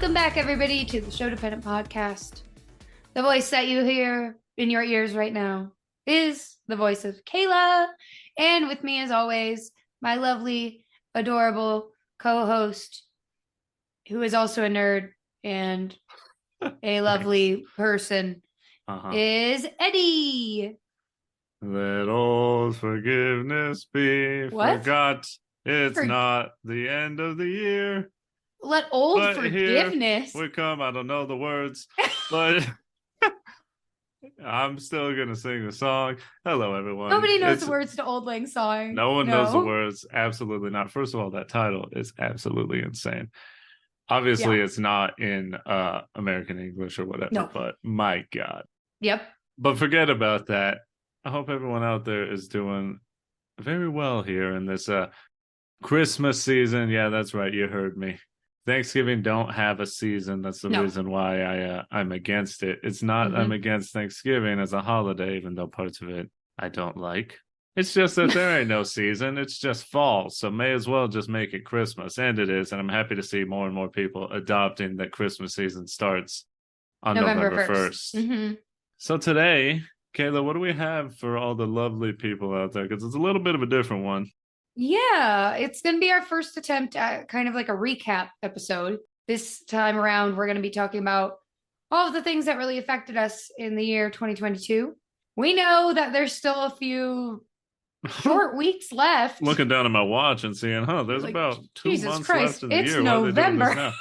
Welcome back, everybody, to the Sho-Dependent podcast. The voice that you hear in your ears right now is the voice of Kayla. And with me, as always, my lovely, adorable co-host, who is also a nerd and a lovely person, is Eddie. Let old forgiveness be forgot. It's not the end of the year. Let old forgiveness. Here we come. I don't know the words, but I'm still going to sing the song. Hello, everyone. Nobody knows the words to Old Lang Syne. No one knows the words. Absolutely not. First of all, that title is absolutely insane. Obviously, it's not in American English or whatever, but my God. Yep. But forget about that. I hope everyone out there is doing very well here in this Christmas season. Yeah, that's right. You heard me. Thanksgiving don't have a season. That's the reason why I'm against it. It's not I'm against Thanksgiving as a holiday, even though parts of it I don't like. It's just that there ain't no season. It's just fall. So may as well just make it Christmas. And it is. And I'm happy to see more and more people adopting that Christmas season starts on November 1st. Mm-hmm. So today, Kayla, what do we have for all the lovely people out there? Because it's a little bit of a different one. Yeah, it's going to be our first attempt at kind of like a recap episode. This time around, we're going to be talking about all of the things that really affected us in the year 2022. We know that there's still a few short weeks left. Looking down at my watch and seeing, there's like, about 2 months left in the year. It's November.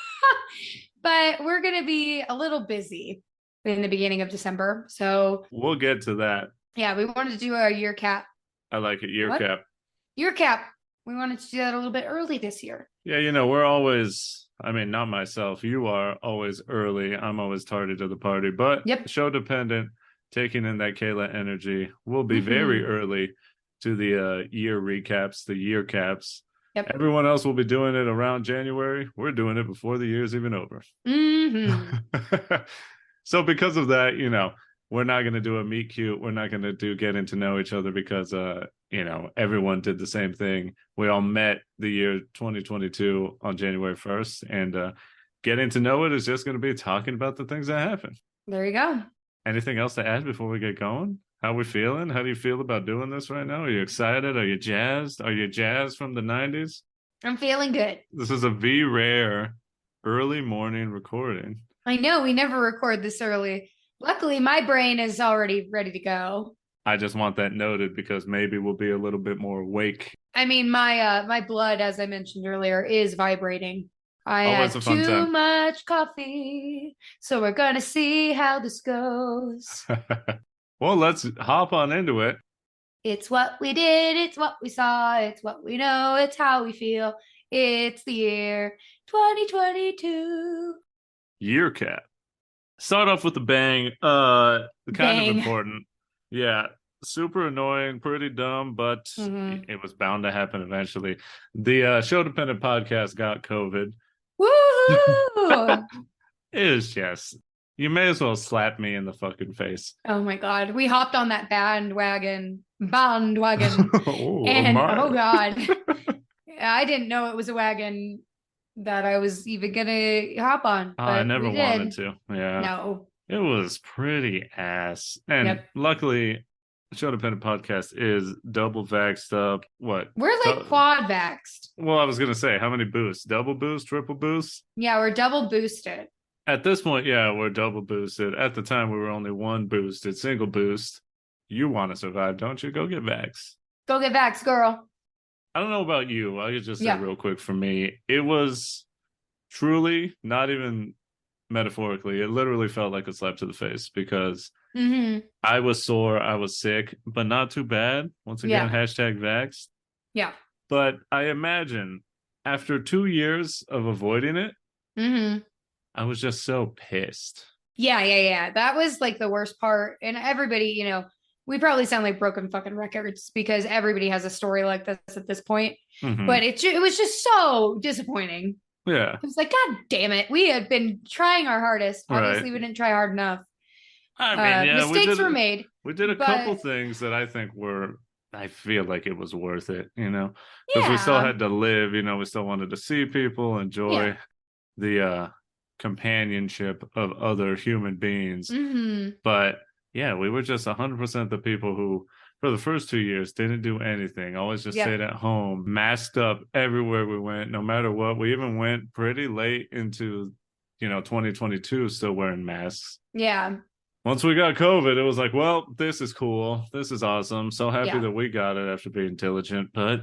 But we're going to be a little busy in the beginning of December. So we'll get to that. Yeah, we wanted to do our year cap. I like it. Yearcap. Yearcap. We wanted to do that a little bit early this year. Yeah, we're always, not myself. You are always early. I'm always tardy to the party. But Sho-Dependent, taking in that Kayla energy, will be very early to the year recaps, the year caps. Yep. Everyone else will be doing it around January. We're doing it before the year's even over. Mm-hmm. So because of that, we're not going to do a meet cute. We're not going to do getting to know each other because, everyone did the same thing. We all met the year 2022 on January 1st. And getting to know it is just going to be talking about the things that happen. There you go. Anything else to add before we get going? How are we feeling? How do you feel about doing this right now? Are you excited? Are you jazzed? Are you jazzed from the 90s? I'm feeling good. This is a rare early morning recording. I know. We never record this early. Luckily, my brain is already ready to go. I just want that noted because maybe we'll be a little bit more awake. My blood, as I mentioned earlier, is vibrating. I had too much coffee, so we're going to see how this goes. Well, let's hop on into it. It's what we did. It's what we saw. It's what we know. It's how we feel. It's the year 2022. Yearcap. Start off with a bang. Kind of important. Yeah. Super annoying, pretty dumb, but it was bound to happen eventually. The Sho-Dependent podcast got COVID. Woo! It is just, you may as well slap me in the fucking face. Oh my God. We hopped on that bandwagon. And oh God. I didn't know it was a wagon that I was even gonna hop on. I never wanted to. Yeah. No. It was pretty ass. And luckily, the Sho-Dependent podcast is double vaxxed up. What? We're like quad vaxxed. Well, I was gonna say, how many boosts? Double boost, triple boost? Yeah, we're double boosted. At this point, yeah, we're double boosted. At the time, we were only one boosted, single boost. You want to survive, don't you? Go get vaxxed. Go get vaxxed, girl. I don't know about you. I could just say real quick for me, it was truly, not even metaphorically, it literally felt like a slap to the face because I was sore, I was sick, but not too bad. Once again, hashtag vaxxed. Yeah. But I imagine after 2 years of avoiding it, I was just so pissed. Yeah. That was like the worst part. And everybody, we probably sound like broken fucking records because everybody has a story like this at this point. But it was just so disappointing. Yeah. It was like, God damn it. We had been trying our hardest. Obviously, we didn't try hard enough. Mistakes were made. We did a couple things that I think I feel like it was worth it, because we still had to live, we still wanted to see people, enjoy the companionship of other human beings. But yeah, we were just 100% the people who, for the first 2 years, didn't do anything. Always just stayed at home, masked up everywhere we went, no matter what. We even went pretty late into, 2022, still wearing masks. Yeah. Once we got COVID, it was like, well, this is cool. This is awesome. So happy that we got it after being diligent. But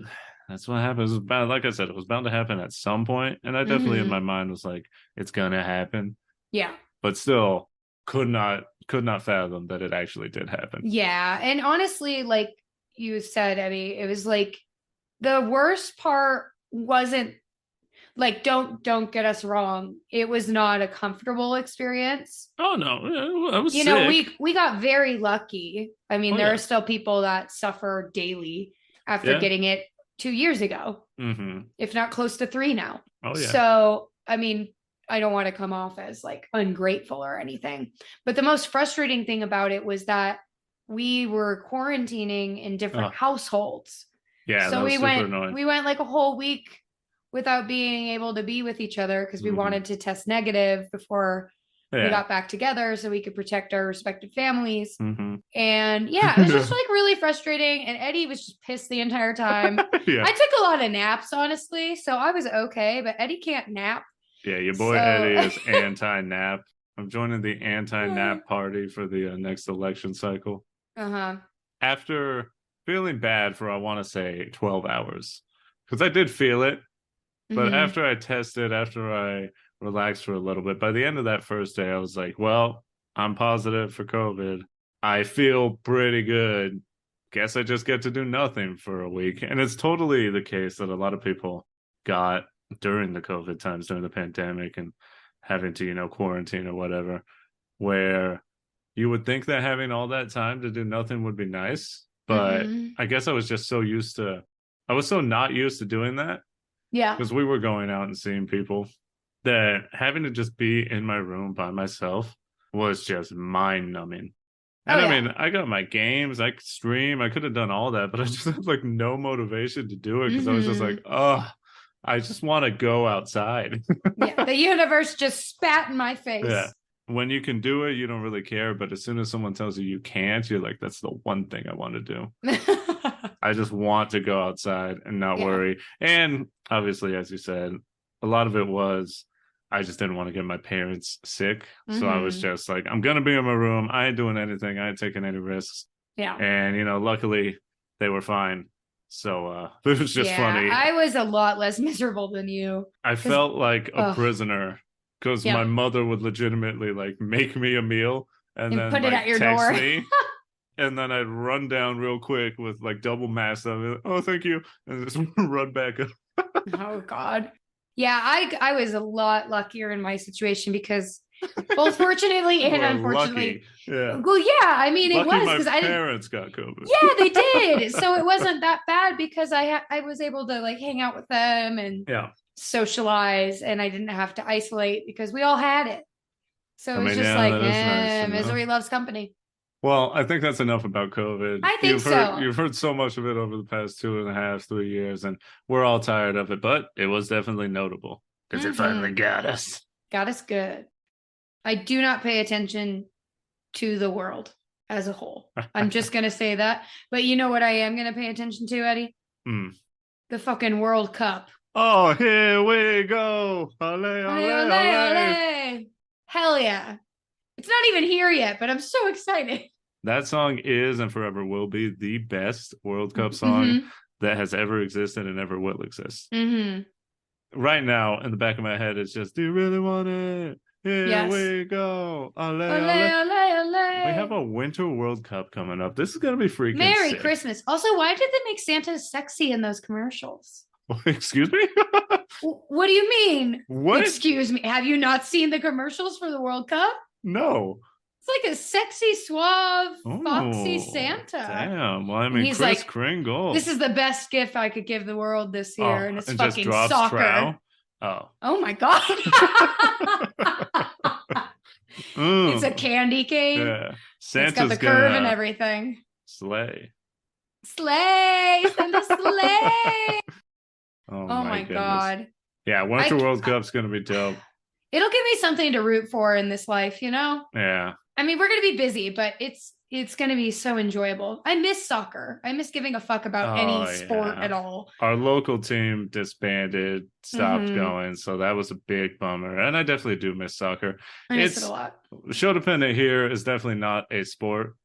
that's what happens. It was bound, like I said, it was bound to happen at some point. And I definitely in my mind was like, it's gonna happen. Yeah. But still could not fathom that it actually did happen. Yeah. And honestly, like you said, Eddie, it was like the worst part wasn't like, don't get us wrong. It was not a comfortable experience. Oh no, I was sick. We got very lucky. I mean, there are still people that suffer daily after getting it 2 years ago, if not close to 3 now. Oh yeah. So I mean, I don't want to come off as like ungrateful or anything, but the most frustrating thing about it was that we were quarantining in different households. Yeah. So we went like a whole week without being able to be with each other because we wanted to test negative before we got back together so we could protect our respective families. And yeah, it was just like really frustrating. And Eddie was just pissed the entire time. I took a lot of naps, honestly, so I was okay, but Eddie can't nap. Yeah, your boy Eddie is anti-nap. I'm joining the anti-nap party for the next election cycle. After feeling bad for, I want to say, 12 hours, because I did feel it. But after I tested, after I relaxed for a little bit, by the end of that first day, I was like, well, I'm positive for COVID. I feel pretty good. Guess I just get to do nothing for a week. And it's totally the case that a lot of people got during the COVID times, during the pandemic, and having to, quarantine or whatever, where you would think that having all that time to do nothing would be nice. But I guess I was just I was so not used to doing that. Yeah. Because we were going out and seeing people, that having to just be in my room by myself was just mind numbing. And I mean, I got my games, I could stream, I could have done all that, but I just had like no motivation to do it because I was just like, I just want to go outside. The universe just spat in my face. Yeah. When you can do it, you don't really care. But as soon as someone tells you can't, you're like, that's the one thing I want to do. I just want to go outside and not worry. And obviously, as you said, a lot of it was I just didn't want to get my parents sick. So I was just like, I'm going to be in my room. I ain't doing anything. I ain't taking any risks. Yeah. And, luckily they were fine. So it was just funny. I was a lot less miserable than you. I felt like a prisoner because my mother would legitimately like make me a meal and then put it like, at your text door. me. And then I'd run down real quick with like double mask on it. Oh, thank you. And just run back up. Oh, God. Yeah, I was a lot luckier in my situation because both fortunately and unfortunately. Yeah. Well, yeah, I mean, lucky it was because I didn't. My parents got COVID. Yeah, they did. So it wasn't that bad because I was able to like hang out with them and socialize, and I didn't have to isolate because we all had it. So it was just like, nice, misery loves company. Well, I think that's enough about COVID. I think so. You've heard so much of it over the past 2.5, 3 years, and we're all tired of it, but it was definitely notable because it finally got us. Got us good. I do not pay attention to the world as a whole. I'm just going to say that. But you know what I am going to pay attention to, Eddie? The fucking World Cup. Oh, here we go. Ole, ole, ole, ole. Hell yeah. It's not even here yet, but I'm so excited. That song is and forever will be the best World Cup song that has ever existed and ever will exist. Right now, in the back of my head, it's just, do you really want it? Here we go. Ole, ole. Ole, ole, ole. We have a Winter World Cup coming up. This is going to be freaking Merry sick. Christmas. Also, why did they make Santa sexy in those commercials? Excuse me? What do you mean? What? Excuse me. Have you not seen the commercials for the World Cup? No. It's like a sexy, suave, foxy Santa. Damn. Well, I mean, Kris like, Kringle. This is the best gift I could give the world this year, and it's fucking soccer. Trow? Oh my God. It's a candy cane. Yeah. Santa's got the curve and everything. Slay. Santa slay. Oh my God. Yeah, Winter World Cup's going to be dope. it'll give me something to root for in this life, Yeah. I mean, we're gonna be busy, but it's gonna be so enjoyable. I miss soccer. I miss giving a fuck about any Oh sport at yeah. all. Our local team disbanded, stopped Mm-hmm. going, so that was a big bummer. And I definitely do miss soccer. I miss it a It's lot. show dependent here is definitely not a sport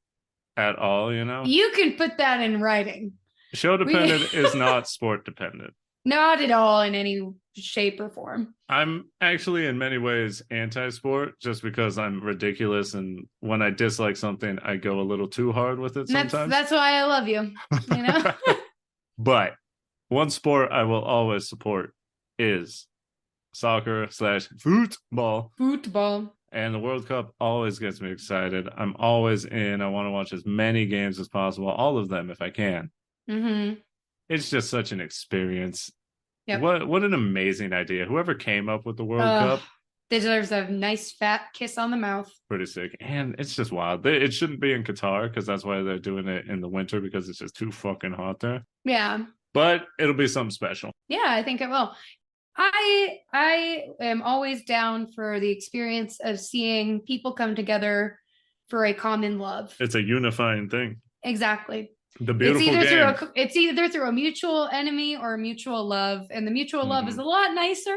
at all, you know? You can put that in writing. Show We dependent is not sport dependent. not at all in any shape or form. I'm actually in many ways anti-sport just because I'm ridiculous, and when I dislike something, I go a little too hard with it And that's sometimes. that's why I love you. You know? But one sport I will always support is soccer slash football. Football. And the World Cup always gets me excited. I'm always in. I want to watch as many games as possible, all of them if I can. Mm-hmm. It's just such an experience. Yep. What an amazing idea. Whoever came up with the World Cup, deserves a nice fat kiss on the mouth. pretty sick. And it's just wild. It shouldn't be in Qatar because that's why they're doing it in the winter because it's just too fucking hot there. Yeah. But it'll be something special. Yeah, I think it will. I am always down for the experience of seeing people come together for a common love. It's a unifying thing. Exactly. The beautiful game. It's either through a mutual enemy or a mutual love, and the mutual love is a lot nicer.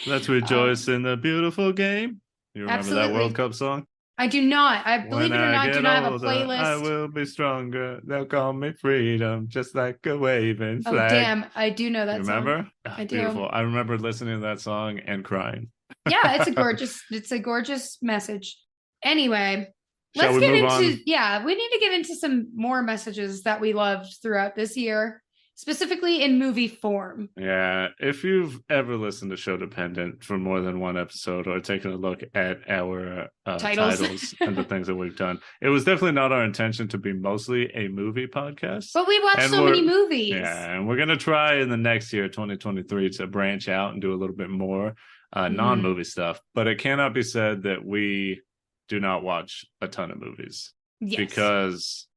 Let's rejoice in the beautiful game. You remember absolutely. that World Cup song? I do not. I believe it or not, do not have a playlist. I will be stronger. They'll call me freedom, just like a waving flag. Oh damn! I do know that. Remember? Song. I do. Beautiful. I remember listening to that song and crying. Yeah, it's a gorgeous message. Anyway, Shall we move on? We need to get into some more messages that we loved throughout this year, specifically in movie form. Yeah, if you've ever listened to Sho-Dependent for more than one episode or taken a look at our titles and the things that we've done, it was definitely not our intention to be mostly a movie podcast. But we watched so many movies. Yeah, and we're going to try in the next year, 2023, to branch out and do a little bit more non-movie stuff. But it cannot be said that we do not watch a ton of movies. Yes. Because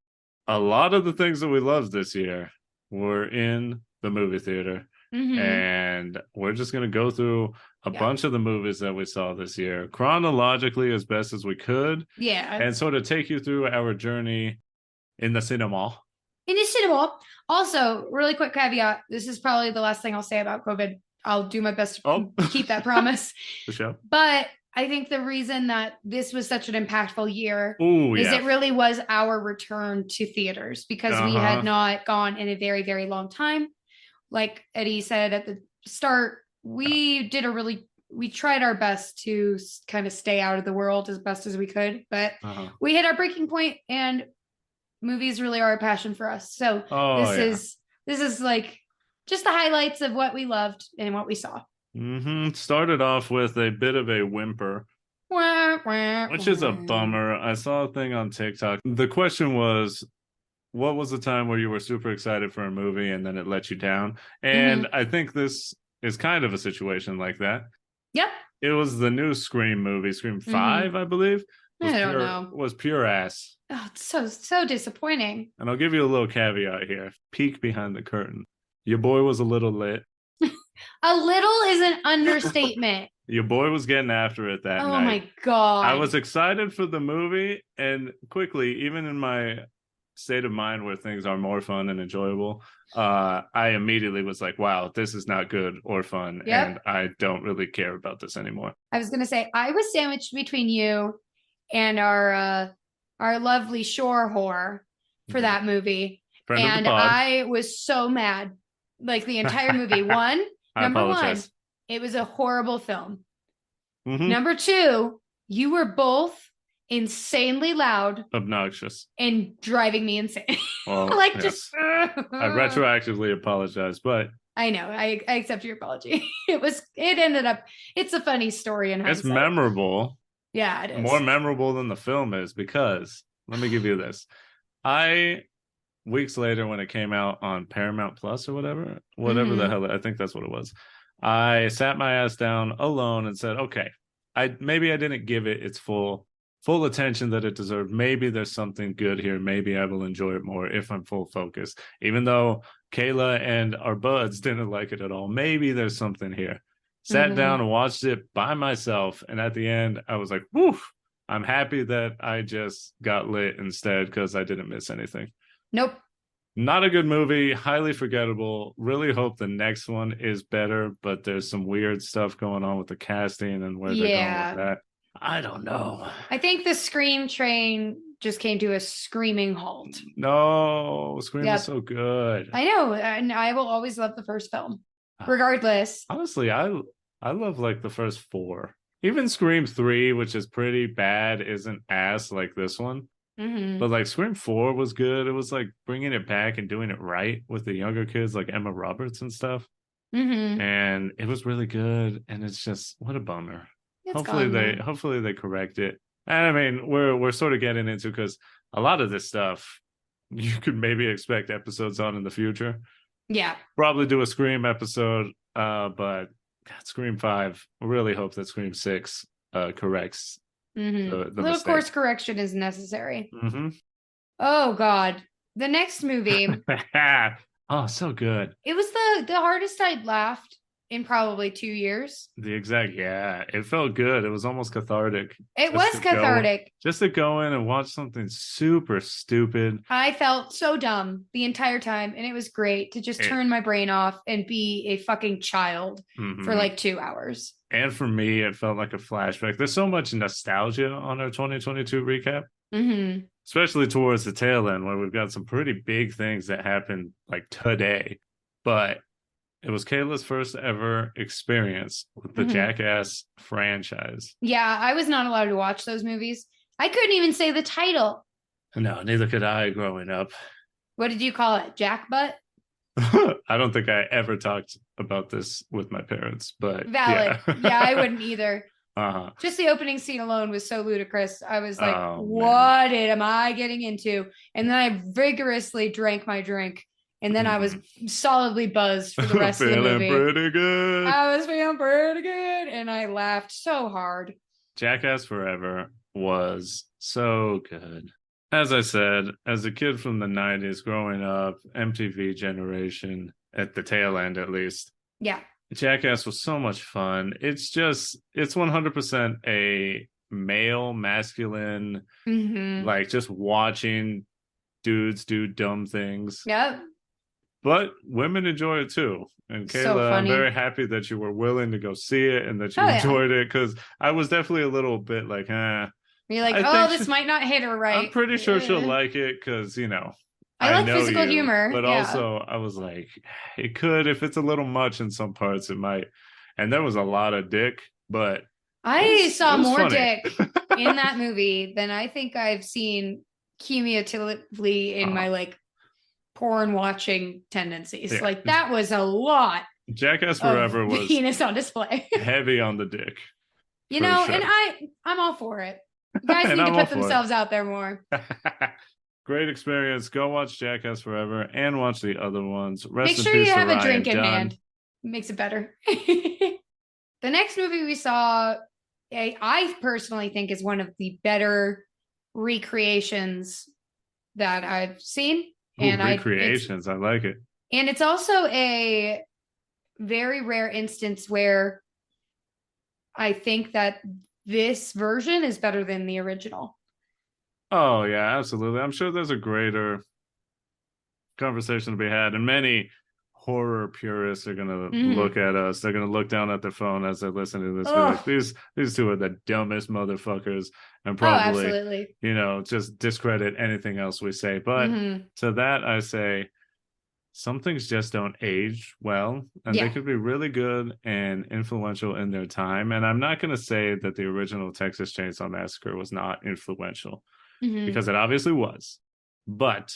a lot of the things that we loved this year were in the movie theater. And we're just going to go through a bunch of the movies that we saw this year chronologically as best as we could. Yeah. And sort of take you through our journey in the cinema. Also, really quick caveat. This is probably the last thing I'll say about COVID. I'll do my best to keep that promise. For sure. But I think the reason that this was such an impactful year is it really was our return to theaters because we had not gone in a very, very long time. Like Eddie said at the start, we tried our best to kind of stay out of the world as best as we could, but we hit our breaking point and movies really are a passion for us. So this is like just the highlights of what we loved and what we saw. Started off with a bit of a whimper, which is a bummer. I saw a thing on TikTok. The question was, what was the time where you were super excited for a movie and then it let you down? And I think this is kind of a situation like that. Yep. It was the new Scream movie, Scream 5, I believe. I don't know. Was pure ass. Oh, it's so disappointing. And I'll give you a little caveat here. Peek behind the curtain. Your boy was a little lit. A little is an understatement. Your boy was getting after it that night. Oh my God. I was excited for the movie, and quickly, even in my state of mind where things are more fun and enjoyable, I immediately was like, wow, this is not good or fun. Yep. And I don't really care about this anymore. I was going to say, I was sandwiched between you and our lovely shore whore for that movie. And I was so mad. Like the entire movie. Number one, it was a horrible film. Number two, you were both insanely loud, obnoxious, and driving me insane. Well, just I retroactively apologize, but I know I accept your apology. It's a funny story in hindsight. It's memorable. Yeah, it is more memorable than the film is because let me give you this. Weeks later, when it came out on Paramount Plus or whatever the hell, I think that's what it was. I sat my ass down alone and said, okay, maybe I didn't give it its full attention that it deserved. Maybe there's something good here. Maybe I will enjoy it more if I'm full focus. Even though Kayla and our buds didn't like it at all, maybe there's something here. Sat down and watched it by myself. And at the end, I was like, whew, I'm happy that I just got lit instead because I didn't miss anything. Nope. Not a good movie, highly forgettable. Really hope the next one is better, but there's some weird stuff going on with the casting and where they're going with that. I don't know. I think the Scream train just came to a screaming halt. No, Scream is so good. I know, and I will always love the first film, regardless. Honestly, I love like the first 4. Even Scream 3, which is pretty bad, isn't ass like this one. But like Scream 4 was good. It was like bringing it back and doing it right with the younger kids like Emma Roberts and stuff. And it was really good. And it's just, what a bummer. Hopefully they correct it. And I mean, we're sort of getting into, because a lot of this stuff you could maybe expect episodes on in the future. Yeah. Probably do a Scream episode. But God, Scream 5, I really hope that Scream 6 corrects the Little course correction is necessary. Mm-hmm. Oh God, the next movie. Oh, so good. It was the hardest I'd laughed in probably 2 years. It felt good. It was almost cathartic. It was cathartic. Just to go in and watch something super stupid. I felt so dumb the entire time, and it was great to just turn my brain off and be a fucking child for like 2 hours. And for me, it felt like a flashback. There's so much nostalgia on our 2022 recap. Especially towards the tail end, where we've got some pretty big things that happened like today. But it was Kayla's first ever experience with the Jackass franchise. Yeah, I was not allowed to watch those movies. I couldn't even say the title. No, neither could I growing up. What did you call it? Jackbutt? I don't think I ever talked about this with my parents, but valid. Yeah, I wouldn't either. Just the opening scene alone was so ludicrous. I was like, what am I getting into? And then I vigorously drank my drink. And then I was solidly buzzed for the rest of the movie. Pretty good. I was feeling pretty good. And I laughed so hard. Jackass Forever was so good. As I said, as a kid from the 90s growing up, MTV generation, at the tail end at least. Yeah. Jackass was so much fun. It's 100% a male, masculine, like just watching dudes do dumb things. Yep. But women enjoy it too. And Kayla, I'm very happy that you were willing to go see it and that you enjoyed it, because I was definitely a little bit like, You're like, this might not hit her right. I'm pretty sure she'll like it because, you know, I like physical humor. But also, I was like, it could, if it's a little much in some parts, it might. And there was a lot of dick, but I saw more dick in that movie than I think I've seen cumulatively in my like porn watching tendencies. Yeah. Like that was a lot. Jackass Forever was penis on display. Heavy on the dick. You know, sure. And I'm all for it. You guys need to put themselves out there more. Great experience. Go watch Jackass Forever and watch the other ones. Make sure you have a drink in hand. It makes it better. The next movie we saw, I personally think is one of the better recreations that I've seen. And recreations, I like it. And it's also a very rare instance where I think that this version is better than the original. Oh, yeah, absolutely. I'm sure there's a greater conversation to be had. And many horror purists are going to look at us. They're going to look down at their phone as they listen to this. Like, these two are the dumbest motherfuckers. And probably, just discredit anything else we say. But to that, I say, some things just don't age well, and they could be really good and influential in their time. And I'm not going to say that the original Texas Chainsaw Massacre was not influential, because it obviously was. But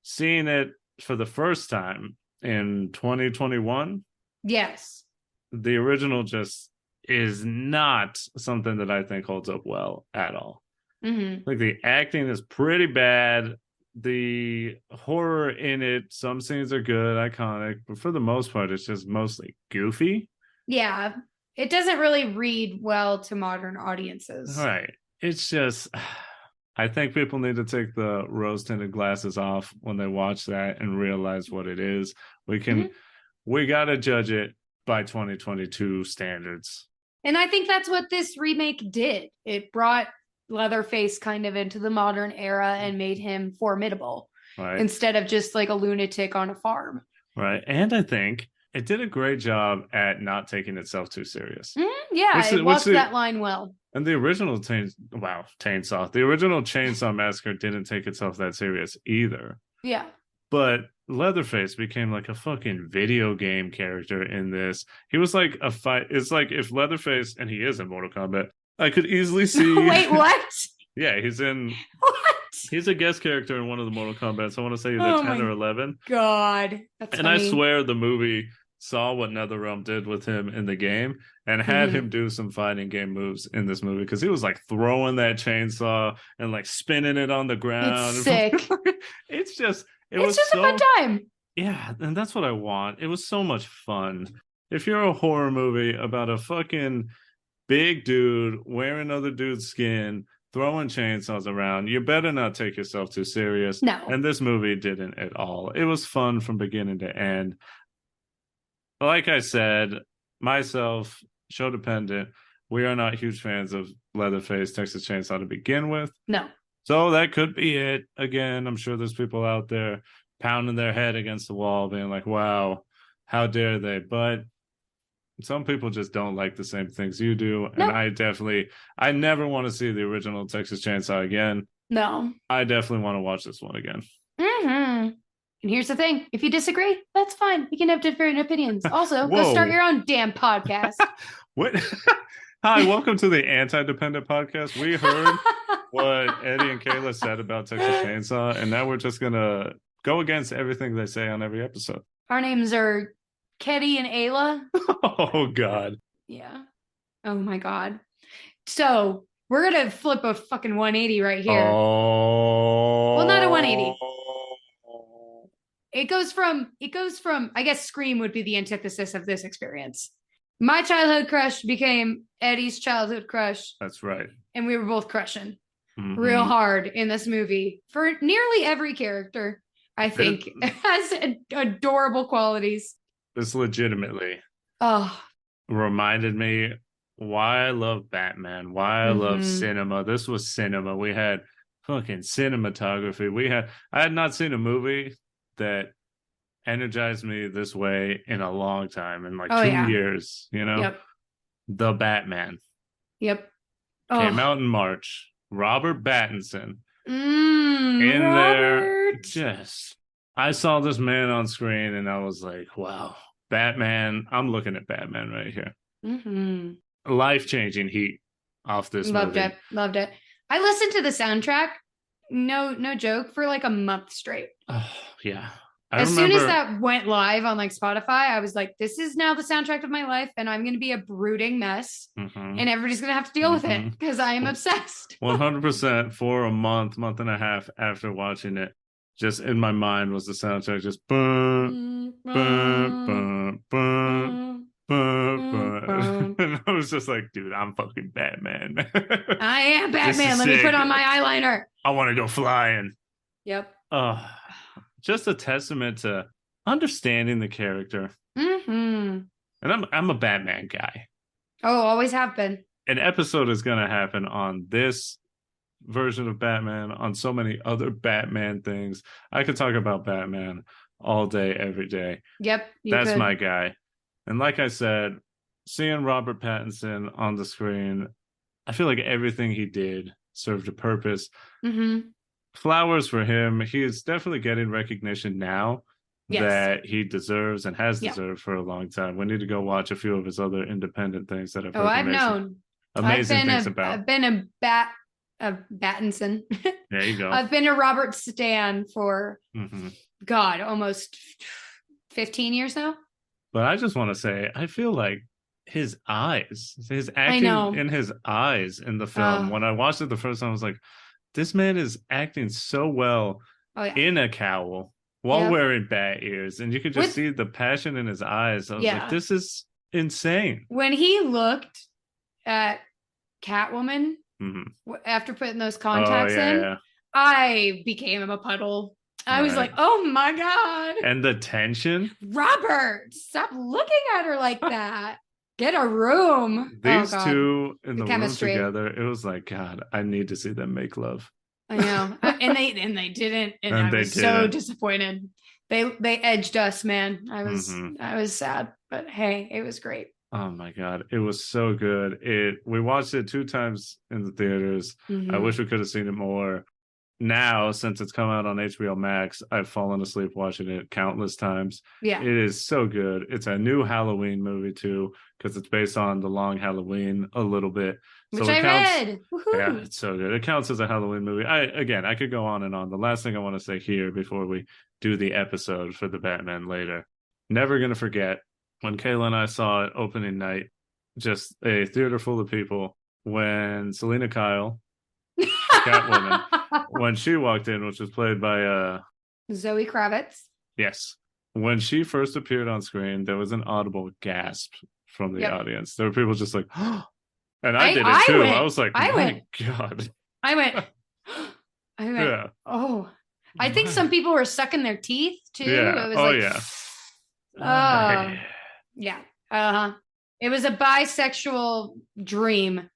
seeing it for the first time in 2021, yes, the original just is not something that I think holds up well at all. Like the acting is pretty bad. The horror in it, some scenes are good, iconic, but for the most part, it's just mostly goofy. Yeah, it doesn't really read well to modern audiences. Right. It's just, I think people need to take the rose-tinted glasses off when they watch that and realize what it is. We got to judge it by 2022 standards. And I think that's what this remake did. It brought Leatherface kind of into the modern era and made him formidable, right? Instead of just like a lunatic on a farm. Right. And I think it did a great job at not taking itself too serious. Yeah, it walked that line well. And the original Chainsaw. The original Chainsaw Massacre didn't take itself that serious either. Yeah. But Leatherface became like a fucking video game character in this. He was like a fight. It's like if Leatherface, and he is in Mortal Kombat, I could easily see. Wait, what? Yeah, he's in. What? He's a guest character in one of the Mortal Kombat. I want to say either 10 or 11. God. That's and funny. I swear the movie saw what NetherRealm did with him in the game and had him do some fighting game moves in this movie because he was like throwing that chainsaw and like spinning it on the ground. It's sick. It's just a fun time. Yeah, and that's what I want. It was so much fun. If you're a horror movie about a fucking big dude wearing other dude's skin, throwing chainsaws around, you better not take yourself too serious. No. And this movie didn't at all. It was fun from beginning to end. Like I said, myself, Sho-Dependent, we are not huge fans of Leatherface, Texas Chainsaw to begin with. No. So that could be it. Again, I'm sure there's people out there pounding their head against the wall, being like, wow, how dare they? But some people just don't like the same things you do. No. And I never want to see the original Texas Chainsaw again. No. I definitely want to watch this one again. Mm-hmm. And here's the thing. If you disagree, that's fine. We can have different opinions. Also, go start your own damn podcast. What? Hi, welcome to the Anti-Dependent podcast. We heard what Eddie and Kayla said about Texas Chainsaw, and now we're just going to go against everything they say on every episode. Our names are Ketty and Ayla. Oh, God. Yeah. Oh, my God. So we're going to flip a fucking 180 right here. Oh. Well, not a 180. It goes from, I guess Scream would be the antithesis of this experience. My childhood crush became Eddie's childhood crush. That's right. And we were both crushing real hard in this movie for nearly every character, I think. It has adorable qualities. This legitimately reminded me why I love Batman, why I love cinema. This was cinema. We had fucking cinematography. I had not seen a movie that energized me this way in a long time, in like 2 years, you know? Yep. The Batman. Yep. Came out in March. Robert Pattinson. In Robert. There. I saw this man on screen and I was like, wow, Batman. I'm looking at Batman right here. Life-changing heat off this movie. Loved it. I listened to the soundtrack, no joke, for like a month straight. Oh, yeah. As soon as that went live on like Spotify, I was like, this is now the soundtrack of my life, and I'm going to be a brooding mess, and everybody's going to have to deal with it because I am obsessed. 100% for a month and a half after watching it. Just in my mind was the soundtrack just and I was just like, dude, I'm fucking Batman. I am Batman. Let me put on my eyeliner. I want to go flying. Yep. Just a testament to understanding the character. And I'm a Batman guy. Oh, always have been. An episode is going to happen on this version of Batman, on so many other Batman things. I could talk about Batman all day, every day. Yep. That's my guy. And like I said, seeing Robert Pattinson on the screen, I feel like everything he did served a purpose. Flowers for him. He is definitely getting recognition now that he deserves and has deserved for a long time. We need to go watch a few of his other independent things that I've known amazing things about. I've been a Battinson. There you go. I've been a Robert Stan for God, almost 15 years now. But I just want to say, I feel like his acting in his eyes in the film. When I watched it the first time, I was like, this man is acting so well in a cowl while wearing bat ears. And you could just see the passion in his eyes. I was like, this is insane. When he looked at Catwoman after putting those contacts in, I became a puddle. I was like, oh my God. And the tension. Robert, stop looking at her like that. Get a room. These two in the chemistry. room together, it was like, God, I need to see them make love. I know. and they didn't. And I was so disappointed. They edged us, man. I was sad, but hey, it was great. Oh my God. It was so good. We watched it 2 times in the theaters. I wish we could have seen it more. Now, since it's come out on HBO Max, I've fallen asleep watching it countless times. Yeah. It is so good. It's a new Halloween movie too, because it's based on The Long Halloween a little bit. Which I read. Woo-hoo. Yeah, it's so good. It counts as a Halloween movie. I could go on and on. The last thing I want to say here before we do the episode for the Batman later. Never gonna forget when Kayla and I saw it opening night, just a theater full of people, when Selena Kyle, Catwoman, when she walked in, which was played by Zoe Kravitz. Yes. When she first appeared on screen, there was an audible gasp from the audience. There were people just like, oh, and I did it too. I was like, my God. I went, yeah. Oh. I think some people were sucking their teeth too. Yeah. It was yeah. Uh-huh. It was a bisexual dream.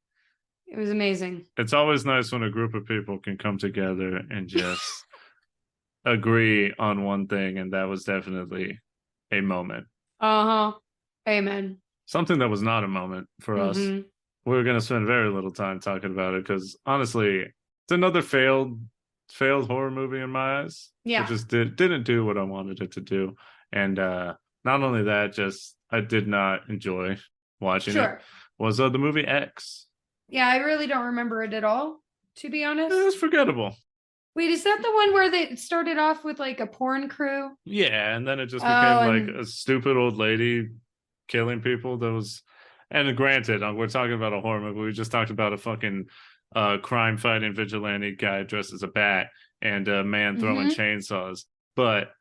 It was amazing. It's always nice when a group of people can come together and just agree on one thing, and that was definitely a moment. Uh-huh. Amen. Something that was not a moment for us. We're going to spend very little time talking about it because honestly, it's another failed horror movie in my eyes. Yeah. It just didn't do what I wanted it to do. And not only that, just I did not enjoy watching it. Was the movie X. Yeah, I really don't remember it at all, to be honest. It was forgettable. Wait, is that the one where they started off with like a porn crew? Yeah, and then it just became like a stupid old lady killing people. And granted, we're talking about a horror movie. We just talked about a fucking crime-fighting vigilante guy dressed as a bat and a man throwing chainsaws. But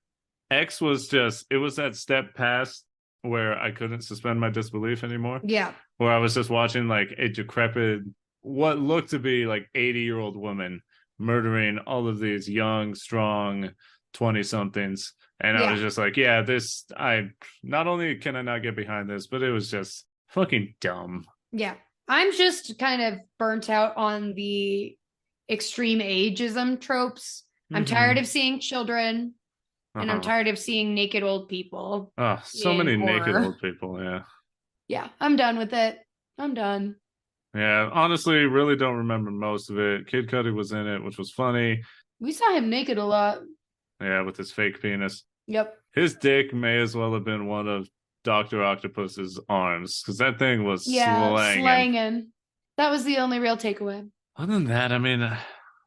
X was it was that step past where I couldn't suspend my disbelief anymore. Yeah. Where I was just watching like a decrepit, what looked to be like 80-year-old woman murdering all of these young, strong 20-somethings. And I was just like, yeah, not only can I not get behind this, but it was just fucking dumb. Yeah. I'm just kind of burnt out on the extreme ageism tropes. I'm tired of seeing children. And I'm tired of seeing naked old people. Oh, so many naked old people, yeah. Yeah, I'm done with it. I'm done. Yeah, honestly, really don't remember most of it. Kid Cudi was in it, which was funny. We saw him naked a lot. Yeah, with his fake penis. Yep. His dick may as well have been one of Dr. Octopus's arms, because that thing was slanging. That was the only real takeaway. Other than that, I mean,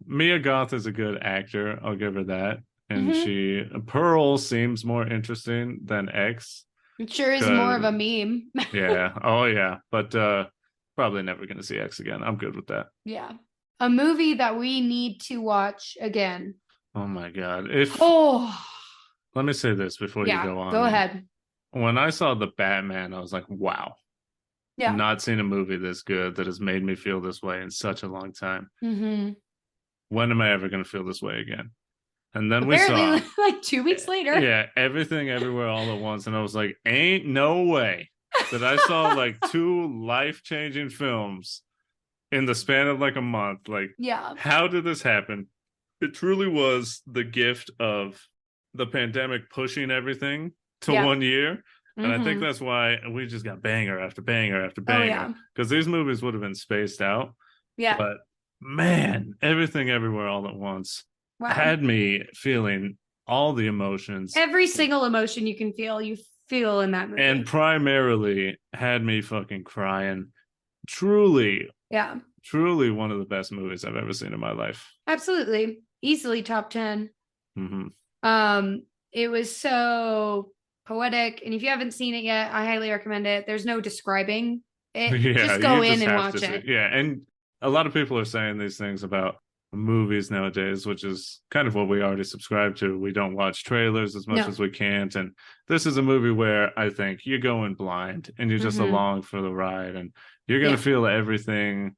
Mia Goth is a good actor. I'll give her that. And Pearl seems more interesting than X. It sure is more of a meme. Yeah. Oh, yeah. But probably never going to see X again. I'm good with that. Yeah. A movie that we need to watch again. Oh, my God. Let me say this before you go on. Go ahead. When I saw The Batman, I was like, wow. Yeah. Not seen a movie this good that has made me feel this way in such a long time. When am I ever going to feel this way again? And then apparently, we saw like 2 weeks later. Yeah, Everything Everywhere All at Once. And I was like, ain't no way that I saw like 2 life-changing films in the span of like a month. Like, how did this happen? It truly was the gift of the pandemic pushing everything to 1 year. And I think that's why we just got banger after banger after banger. Because these movies would have been spaced out. Yeah. But man, Everything Everywhere All at Once had me feeling all the emotions. Every single emotion you can feel, you feel in that movie. And primarily had me fucking crying. Truly one of the best movies I've ever seen in my life. Absolutely. Easily top 10. It was so poetic. And if you haven't seen it yet, I highly recommend it. There's no describing it. Just go in and watch it. Yeah. And a lot of people are saying these things about movies nowadays, which is kind of what we already subscribe to. We don't watch trailers as much as we can't, and this is a movie where I think you go in blind and you're just along for the ride, and you're going to feel everything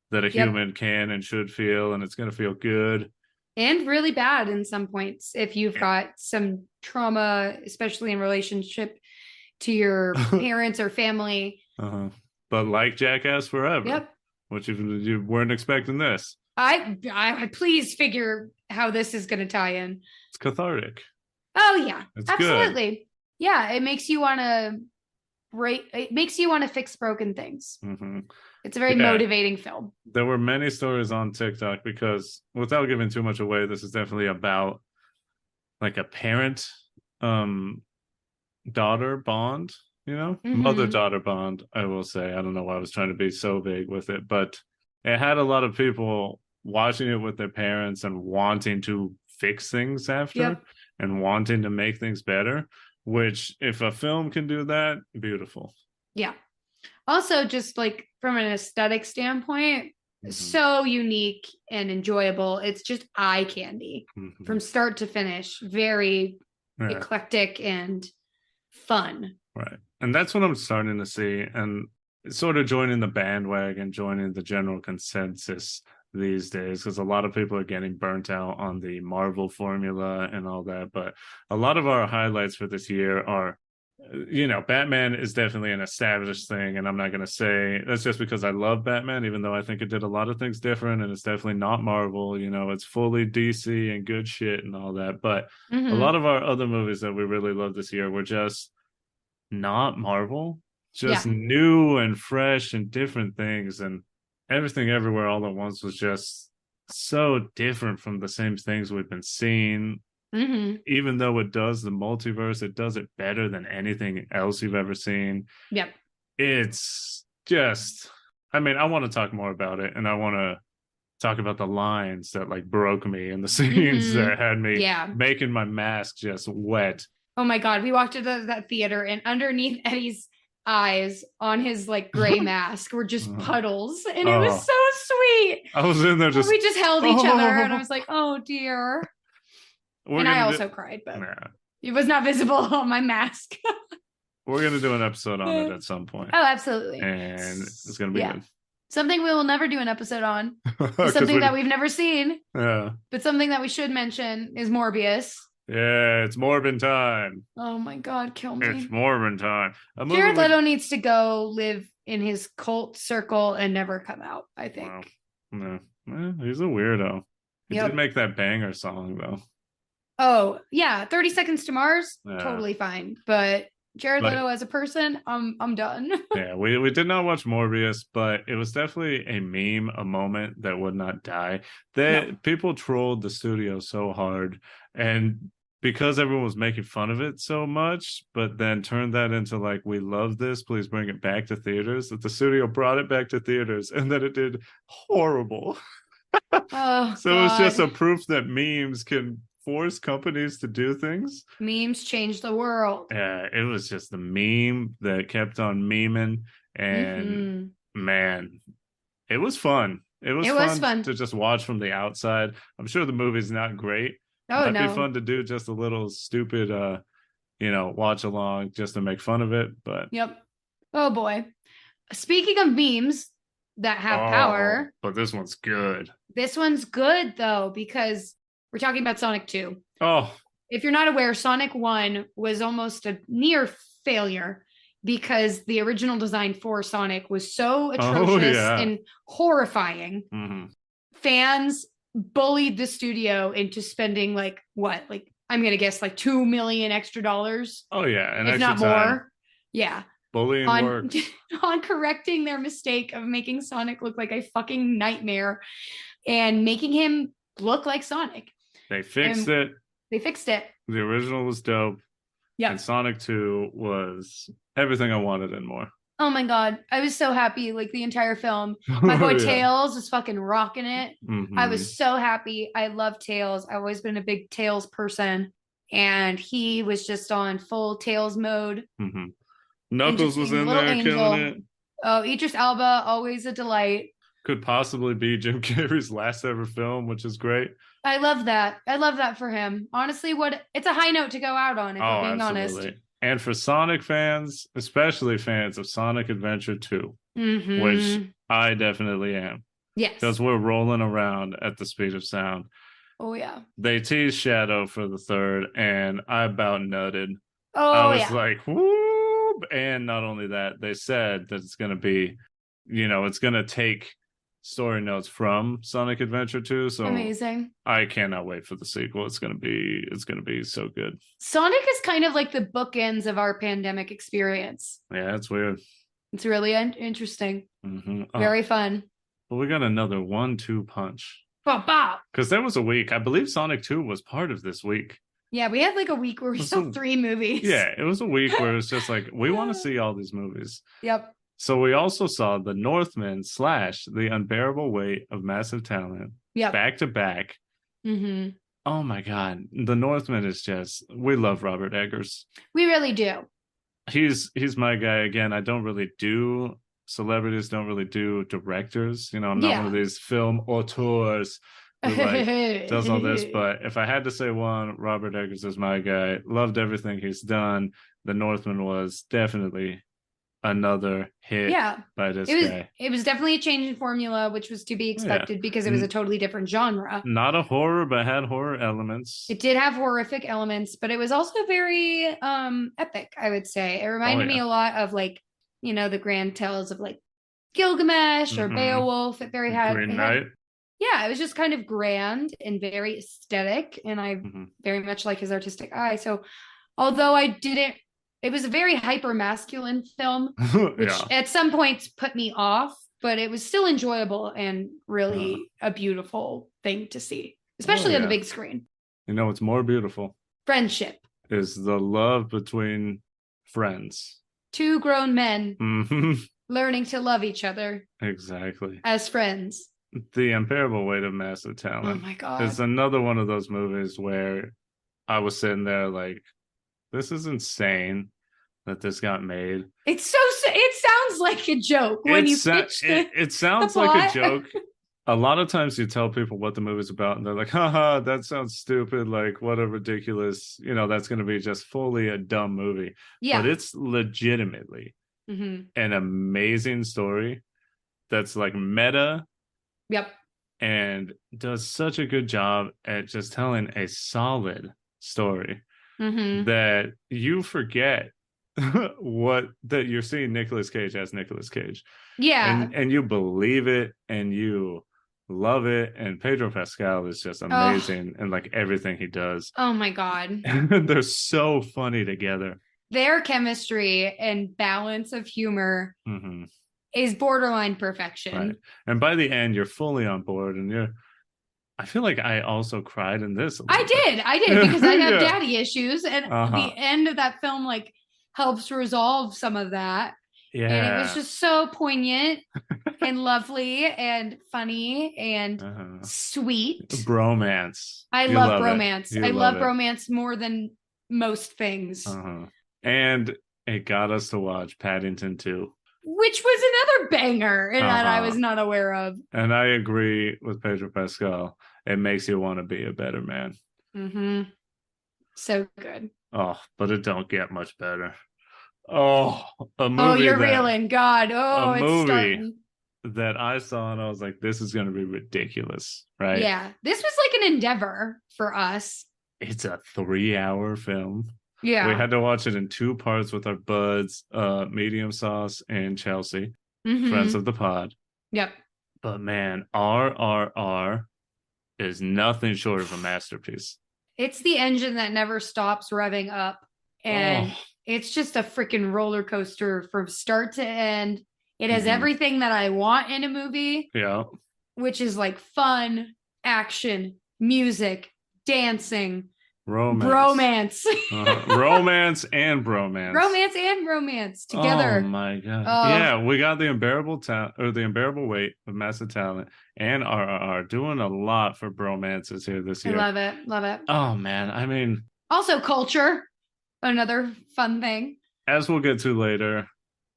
that a human can and should feel, and it's going to feel good. and really bad in some points if you've got some trauma, especially in relationship to your parents or family. Uh-huh. But like Jackass Forever, Yep. which you weren't expecting this. I please figure how this is going to tie in. It's cathartic. Oh yeah, It's good. absolutely. Yeah, it makes you want to break. It makes you want to fix broken things. Mm-hmm. It's a very Yeah, motivating film. there were many stories on TikTok because, without giving too much away, this is definitely about like a parent um daughter bond, mother Mm-hmm. daughter bond, I will say. I don't know why I was trying to be so vague with it, but it had a lot of people watching it with their parents and wanting to fix things after Yep. and wanting to make things better, which if a film can do that, beautiful. Yeah. Also, just like from an aesthetic standpoint, Mm-hmm. so unique and enjoyable. It's just eye candy Mm-hmm. from start to finish. Very Yeah, eclectic and fun. right. And that's what I'm starting to see. And sort of joining the bandwagon, joining the general consensus these days, because a lot of people are getting burnt out on the Marvel formula and all that. But a lot of our highlights for this year are, Batman is definitely an established thing. And I'm not going to say that's just because I love Batman, even though I think it did a lot of things different and it's definitely not Marvel. It's fully DC and good shit and all that. But a Mm-hmm. lot of our other movies that we really love this year were just not Marvel, just Yeah. new and fresh and different things. And Everything Everywhere All at Once was just so different from the same things we've been seeing. Mm-hmm. Even though it does the multiverse, it does it better than anything else you've ever seen. Yep. It's just, I mean, I want to talk more about it, and I want to talk about the lines that like broke me and the scenes Mm-hmm. that had me Yeah. making my mask just wet. Oh my God. We walked into that theater, and underneath Eddie's eyes on his like gray mask were just puddles. And it was Oh, so sweet. I was in there And just, we just held each other, and I oh, was like, oh dear. we're And I gonna do, also cried, but nah, it was not visible on my mask. we're gonna do an episode on it Oh, at some point, absolutely. and it's gonna be Yeah. good. Something we will never do an episode on is Because something we, that we've never seen, yeah, but something that we should mention is Morbius. yeah, it's Morbin time. Oh my God, kill It's me. Morbin time. A movie Jared we, Leto needs to go live in his cult circle and never come out, I wow, think. no, he's a weirdo. He did Yep. make that banger song though. Oh, yeah, 30 Seconds to Mars, Yeah, totally fine. But Jared but Leto as a person, I'm done. yeah, we did not watch Morbius, but it was definitely a meme, a moment that would not die. No. That people trolled the studio so hard, and because everyone was making fun of it so much, but then turned that into like, we love this, please bring it back to theaters. That the studio brought it back to theaters, and then it did horrible. Oh So it was just God. a proof that memes can force companies to do things. Memes change the world. Yeah, it was just the meme that kept on memeing, and Mm-hmm. man, it was fun. It was It was fun fun. to just watch from the outside. I'm sure the movie's not great. Oh Might be no. fun to do just a little stupid watch along just to make fun of it, but Yep. Oh boy. Speaking of memes that have oh, power, but this one's good. this one's good though, because we're talking about Sonic 2. Oh, If you're not aware, Sonic 1 was almost a near failure because the original design for Sonic was so oh atrocious yeah. and horrifying. Mm-hmm. Fans bullied the studio into spending like what? Like I'm gonna guess like 2 million extra dollars, Oh yeah, an if extra not time. more. Yeah. Bullying On works. on correcting their mistake of making Sonic look like a fucking nightmare and making him look like Sonic. They fixed And it. they fixed it. The original was dope. And Yep. Sonic 2 was everything I wanted and more. Oh my God. I was so happy like the entire film. My boy Oh, yeah. Tails was fucking rocking it. I Mm-hmm. was so happy. I love Tails. I've always been a big Tails person. And he was just on full Tails mode Mm-hmm. and Knuckles just was being a in little there killing angel. it. Oh, Idris Elba, always a delight. Could possibly be Jim Carrey's last ever film, which is great. I love that. I love that for him. Honestly, what it's a high note to go out on, if we're Oh, being honest. absolutely. And for Sonic fans, especially fans of Sonic Adventure 2, which Mm-hmm. I definitely am, Yes. because we're rolling around at the speed of sound. Oh yeah. They teased Shadow for the third, and I about nutted. I Oh was yeah. like, whoop! And not only that, they said that it's going to be, it's going to take story notes from Sonic Adventure 2. So Amazing. I cannot wait for the sequel. It's going to be so good. Sonic is kind of like the bookends of our pandemic experience. Yeah, it's weird. It's really interesting. Oh, Very fun. but we got another 1-2 punch. Bop, bop. Because there was a week, I believe Sonic 2 was part of this week. Yeah, we had like a week where we saw 3 movies. Yeah, it was a week where it was just like, we want to see all these movies. Yep. So we also saw The Northman / The Unbearable Weight of Massive Talent. Yep. Back to back. Mm-hmm. Oh my God. The Northman is just, we love Robert Eggers. We really do. He's my guy. Again, I don't really do celebrities, don't really do directors. I'm not one of these film auteurs who like does all this. But if I had to say one, Robert Eggers is my guy. Loved everything he's done. The Northman was definitely another hit by this guy. It was definitely a change in formula, which was to be expected because it was a totally different genre. Not a horror, but had horror elements. It did have horrific elements, but it was also very epic, I would say. It reminded me a lot of like, the grand tales of like Gilgamesh or Beowulf. It Green Knight. Yeah, it was just kind of grand and very aesthetic, and I very much like his artistic eye. So although it was a very hyper masculine film, which at some points put me off, but it was still enjoyable and really a beautiful thing to see, especially on the big screen. What's more beautiful? Friendship. Is the love between friends. 2 grown men learning to love each other. Exactly. As friends. The Unbearable Weight of Massive Talent. Oh my God. It's another one of those movies where I was sitting there like, this is insane that this got made. It sounds like a joke when you pitch it sounds like a joke. A lot of times you tell people what the movie's about and they're like, haha, that sounds stupid. Like, what a ridiculous, that's going to be just fully a dumb movie. Yeah. But it's legitimately an amazing story that's like meta. Yep. And does such a good job at just telling a solid story that you forget that you're seeing Nicolas Cage as Nicolas Cage. Yeah. And you believe it and you love it. And Pedro Pascal is just amazing in like everything he does. Oh my God. They're so funny together. Their chemistry and balance of humor is borderline perfection. Right. And by the end, you're fully on board and I feel like I also cried in this. I did because I have daddy issues, and the end of that film like helps resolve some of that. Yeah. And it was just so poignant and lovely and funny and sweet. Bromance. I love bromance. I love bromance more than most things. And it got us to watch Paddington 2. Which was another banger and that I was not aware of. And I agree with Pedro Pascal. It makes you want to be a better man. So good. Oh, but it don't get much better. Oh, a movie. Oh, you're reeling. God. Oh, it's starting. That I saw and I was like, this is going to be ridiculous, right? Yeah. This was like an endeavor for us. It's a 3-hour film. Yeah. We had to watch it in 2 parts with our buds, Medium Sauce and Chelsea, friends of the pod. Yep. But man, RRR is nothing short of a masterpiece. It's the engine that never stops revving up. And it's just a freaking roller coaster from start to end. It has everything that I want in a movie. Yeah. Which is like fun, action, music, dancing, romance. Romance and bromance. Romance and romance together. Oh my God. Yeah, we got the Unbearable Weight of Massive Talent and RRR doing a lot for bromances here this year. I love it. Oh man, I mean, also culture, another fun thing. As we'll get to later,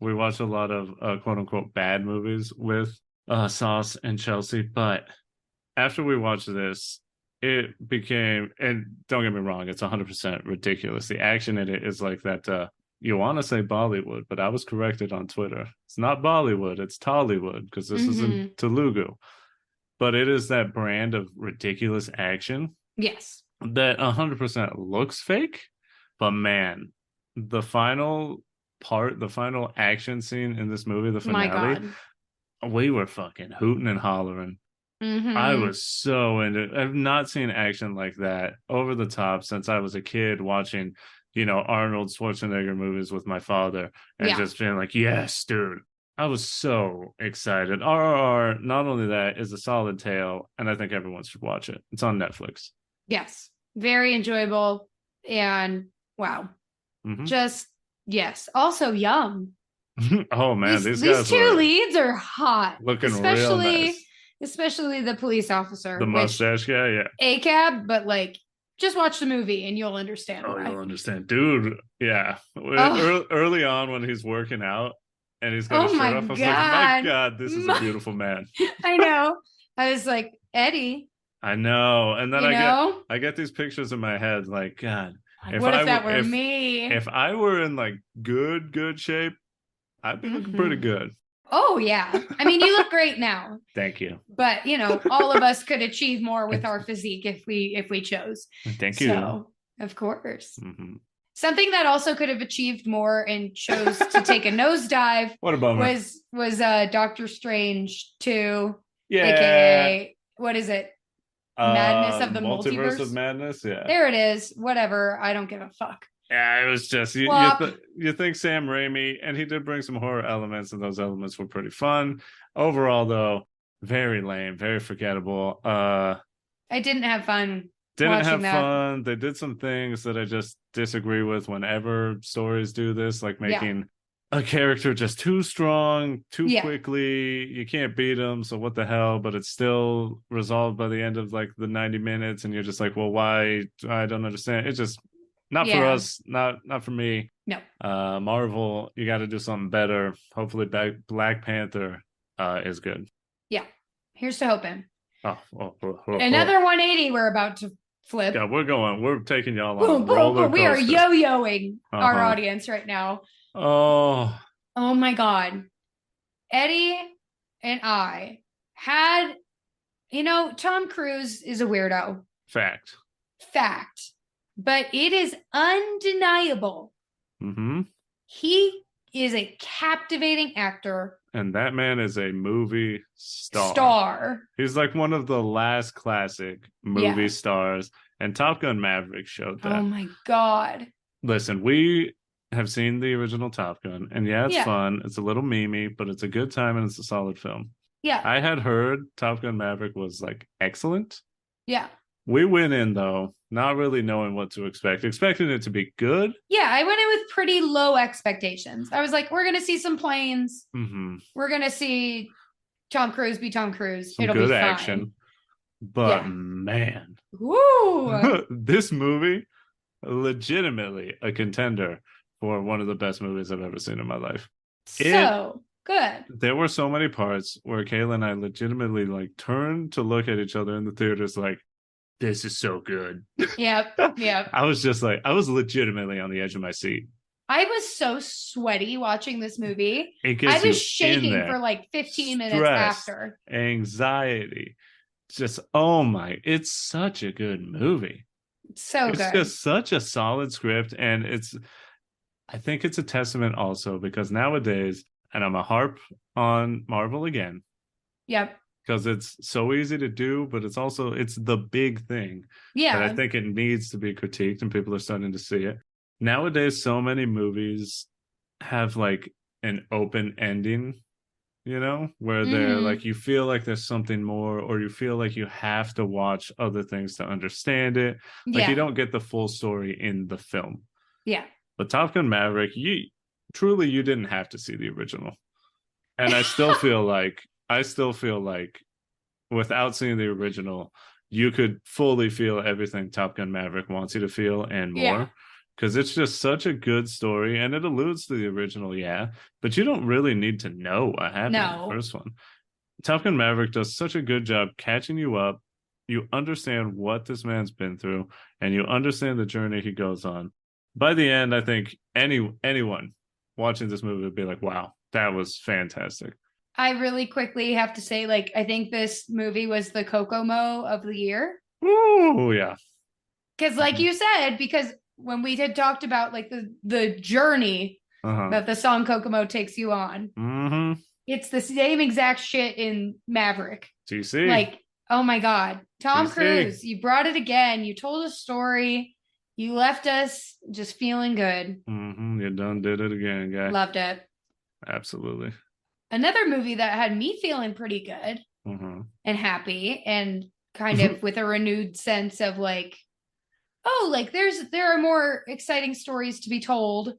we watched a lot of quote unquote bad movies with Sauce and Chelsea, but after we watched this, it became, and don't get me wrong, it's 100% ridiculous. The action in it is like that. You want to say Bollywood, but I was corrected on Twitter. It's not Bollywood, it's Tollywood, because this is in Telugu. but it is that brand of ridiculous action Yes. that 100% looks fake. But man, the final the final action scene in this movie, the My finale, God. we were fucking hooting and hollering. I Mm-hmm. was so into it. I've not seen action like that over the top since I was a kid watching, Arnold Schwarzenegger movies with my father and Yeah. just being like, yes, dude. I was so excited. RRR, not only that, is a solid tale, and I think everyone should watch it. It's on Netflix. Yes. Very enjoyable. And wow. Hmm. Just yes. Also young. Oh man, These these these guys two were leads are hot, looking real especially nice. especially the police The officer, which mustache guy, yeah. ACAB, but like just watch the movie and you'll understand Oh, why. you'll understand, dude. Yeah, Oh, early on when he's working out and he's got his oh shirt my off, I was like, my God. God, this is a beautiful man. I know. I was like, Eddie, I know. And then you know? I get these pictures in my head, like, God, Like, if what I if that were were me? if I were in like good shape, I'd be looking pretty Mhm. good. Oh yeah. I mean, you look great now, Thank you. but all of us could achieve more with our physique if we chose. Thank you. So, of course. Hmm. Something that also could have achieved more and chose to take a nosedive What a bummer. was Doctor Strange 2, Yeah. aka what is it? Madness of the Multiverse of Multiverse. Madness. Yeah. There it is. Whatever. I don't give a fuck. Yeah, it was just Flop. you think Sam Raimi, and he did bring some horror elements, and those elements were pretty fun. Overall, though, very lame, very forgettable. I didn't have fun Didn't watching have that. fun. They did some things that I just disagree with whenever stories do this, like Yeah. making a character just too strong too Yeah. quickly. You can't beat them, so what the hell? But it's still resolved by the end of like the 90 minutes, and you're just like, well, why? I don't understand. It's just not for Yeah. us, not for me. No. Marvel, you got to do something better. Hopefully, Black Panther is good. Yeah. Here's to hoping. Oh. Another 180 we're about to flip. Yeah, we're taking y'all on a Boom, boom, roller boom. We are coaster. yo-yoing our Uh-huh. audience right now. Oh, Oh my God. Eddie and I had, Tom Cruise is a weirdo. fact. Fact. But it is undeniable. Mm-hmm. He is a captivating actor. And that man is a movie Star. He's like one of the last classic movie stars, and Top Gun Maverick showed that. Oh my God. Listen, we have seen the original Top Gun, and yeah, it's fun. It's a little memey, but it's a good time and it's a solid film. Yeah. I had heard Top Gun Maverick was like excellent. Yeah. We went in though, not really knowing what to expect, expecting it to be good. Yeah, I went in with pretty low expectations. I was like, we're going to see some planes. Mm-hmm. We're going to see Tom Cruise be Tom Cruise. Some It'll good be fine. action. But man, woo, this movie, legitimately a contender for one of the best movies I've ever seen in my life. So good. There were so many parts where Kayla and I legitimately like turned to look at each other in the theaters like, this is so good. Yep. I was legitimately on the edge of my seat. I was so sweaty watching this movie. I was shaking for like 15 minutes after. Anxiety. Just, oh my, it's such a good movie. So it's good. Just such a solid script. And I think it's a testament also because nowadays, and I'm a harp on Marvel again. Yep. Because it's so easy to do, but it's the big thing. Yeah. That I think it needs to be critiqued and people are starting to see it. Nowadays, so many movies have like an open ending, where they're like, you feel like there's something more, or you feel like you have to watch other things to understand it. Like you don't get the full story in the film. Yeah. But Top Gun Maverick, you didn't have to see the original. And I still feel like without seeing the original, you could fully feel everything Top Gun Maverick wants you to feel and more. Yeah. Because it's just such a good story, and it alludes to the original, but you don't really need to know what happened in the first one. Top Gun Maverick does such a good job catching you up. You understand what this man's been through, and you understand the journey he goes on. By the end, I think anyone watching this movie would be like, wow, that was fantastic. I really quickly have to say, like, I think this movie was the Kokomo of the year. Oh yeah. Because, like you said, because when we had talked about like the journey Uh-huh. that the song Kokomo takes you on, Mm-hmm. it's the same exact shit in Maverick. TC. Like, oh my God, Tom TC. Cruise, you brought it again. You told a story. You left us just feeling good. Mm-hmm. You done did it again, guy. Loved it. Absolutely. Another movie that had me feeling pretty good Mm-hmm. and happy and kind of with a renewed sense of like, oh, like there are more exciting stories to be told.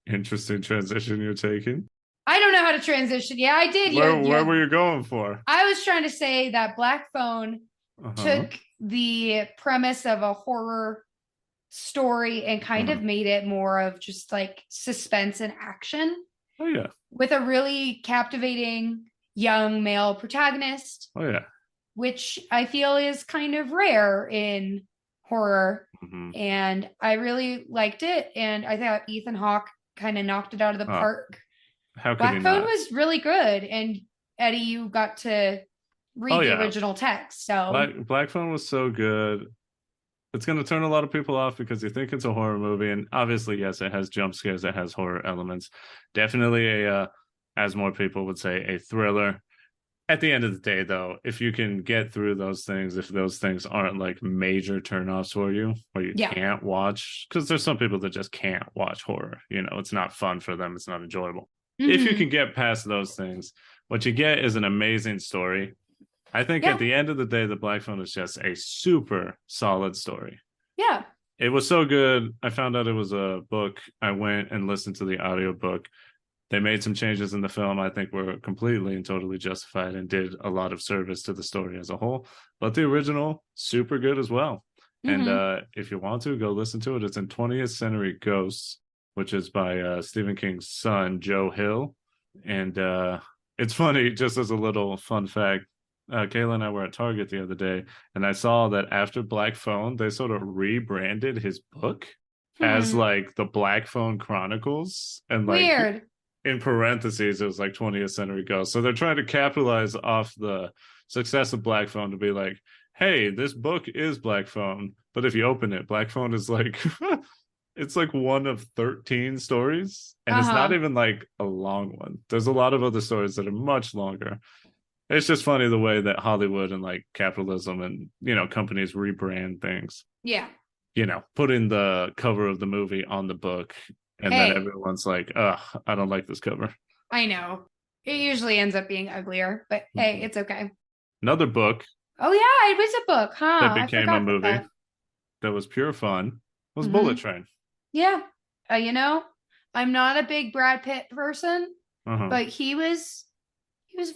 Interesting transition you're taking. I don't know how to transition. Yeah, I did. Where were you going for? I was trying to say that Black Phone Uh-huh. took the premise of a horror story and kind Uh-huh. of made it more of just like suspense and action Oh yeah. with a really captivating young male protagonist, Oh yeah. which I feel is kind of rare in horror. Mm-hmm. And I really liked it. And I thought Ethan Hawke kind of knocked it out of the Oh, park. how could he Black Phone not? was really good. And Eddie, you got to Oh read the yeah. original text. So Black Phone was so good. It's going to turn a lot of people off because you think it's a horror movie, and obviously, yes, it has jump scares, it has horror elements. Definitely as more people would say, a thriller. At the end of the day, though, if you can get through those things, if those things aren't like major turnoffs for you, or you yeah. can't watch, because there's some people that just can't watch horror. It's not fun for them. It's not enjoyable. If you Mm-hmm. can get past those things, what you get is an amazing story. I think at Yeah. the end of the day, The Black Phone is just a super solid story. Yeah. It was so good. I found out it was a book. I went and listened to the audiobook. They made some changes in the film I think were completely and totally justified and did a lot of service to the story as a whole. But the original, super good as well. And Mm-hmm. if you want to, go listen to it. It's in 20th Century Ghosts, which is by Stephen King's son, Joe Hill. And it's funny, just as a little fun fact, Kayla and I were at Target the other day, and I saw that after Black Phone, they sort of rebranded his book as Hmm. like the Black Phone Chronicles, and like Weird. in parentheses, it was like 20th Century Ghost. So they're trying to capitalize off the success of Black Phone to be like, hey, this book is Black Phone, but if you open it, Black Phone is like it's like one of 13 stories, and it's not Uh-huh. even like a long one. There's a lot of other stories that are much longer. It's just funny the way that Hollywood and like capitalism and companies rebrand things. Yeah. Putting the cover of the movie on the book, and then Hey, everyone's like, "Ugh, I don't like this cover." I know. It usually ends up being uglier, but hey, Mhm. it's okay. Another book Oh yeah, it was a book, that huh? I became a forgot about movie that. that was pure fun was Bullet Mm-hmm. Train. Yeah. You know, I'm not a big Brad Pitt person, Uh-huh. but he was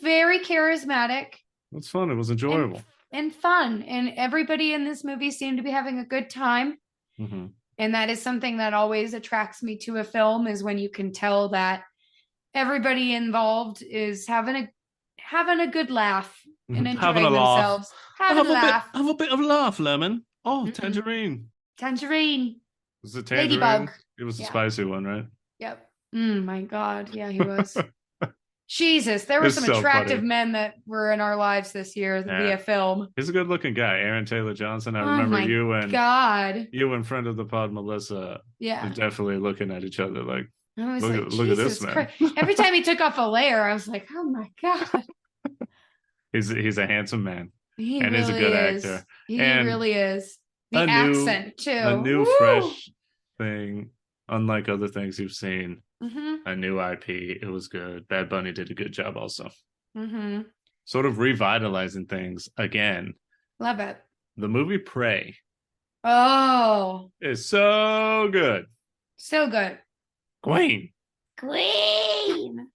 very charismatic It was fun. It was and enjoyable. and fun, and everybody in this movie seemed to be having a good time. Mm-hmm. And that is something that always attracts me to a film is when you can tell that everybody involved is having a good laugh and Having a enjoying laugh. themselves. Having a laugh. Have a bit of a laugh, Lemon. Oh, Mm-mm. tangerine. Tangerine. Was it Ladybug. tangerine? It was the Yeah. spicy one, right? Yep. My God. Yeah, he was. Jesus, there were It's some so attractive funny. men that were in our lives this year Yeah. via film. He's a good looking guy. Aaron Taylor Johnson. I Oh remember my you and God. friend of the pod, Melissa, Yeah. definitely looking at each other like, I was like, look at this Jesus man. Christ. Every time he took off a layer, I was like, oh my God. He's a handsome man He and is a really good is. actor. He And really is. The a new accent, a too. new Woo. fresh thing, unlike other things you've seen. Mm-hmm. A new IP. It was good. Bad Bunny did a good job also. Mm-hmm. Sort of revitalizing things again. Love it. The movie Prey Oh, is so good. so good. Queen. Queen.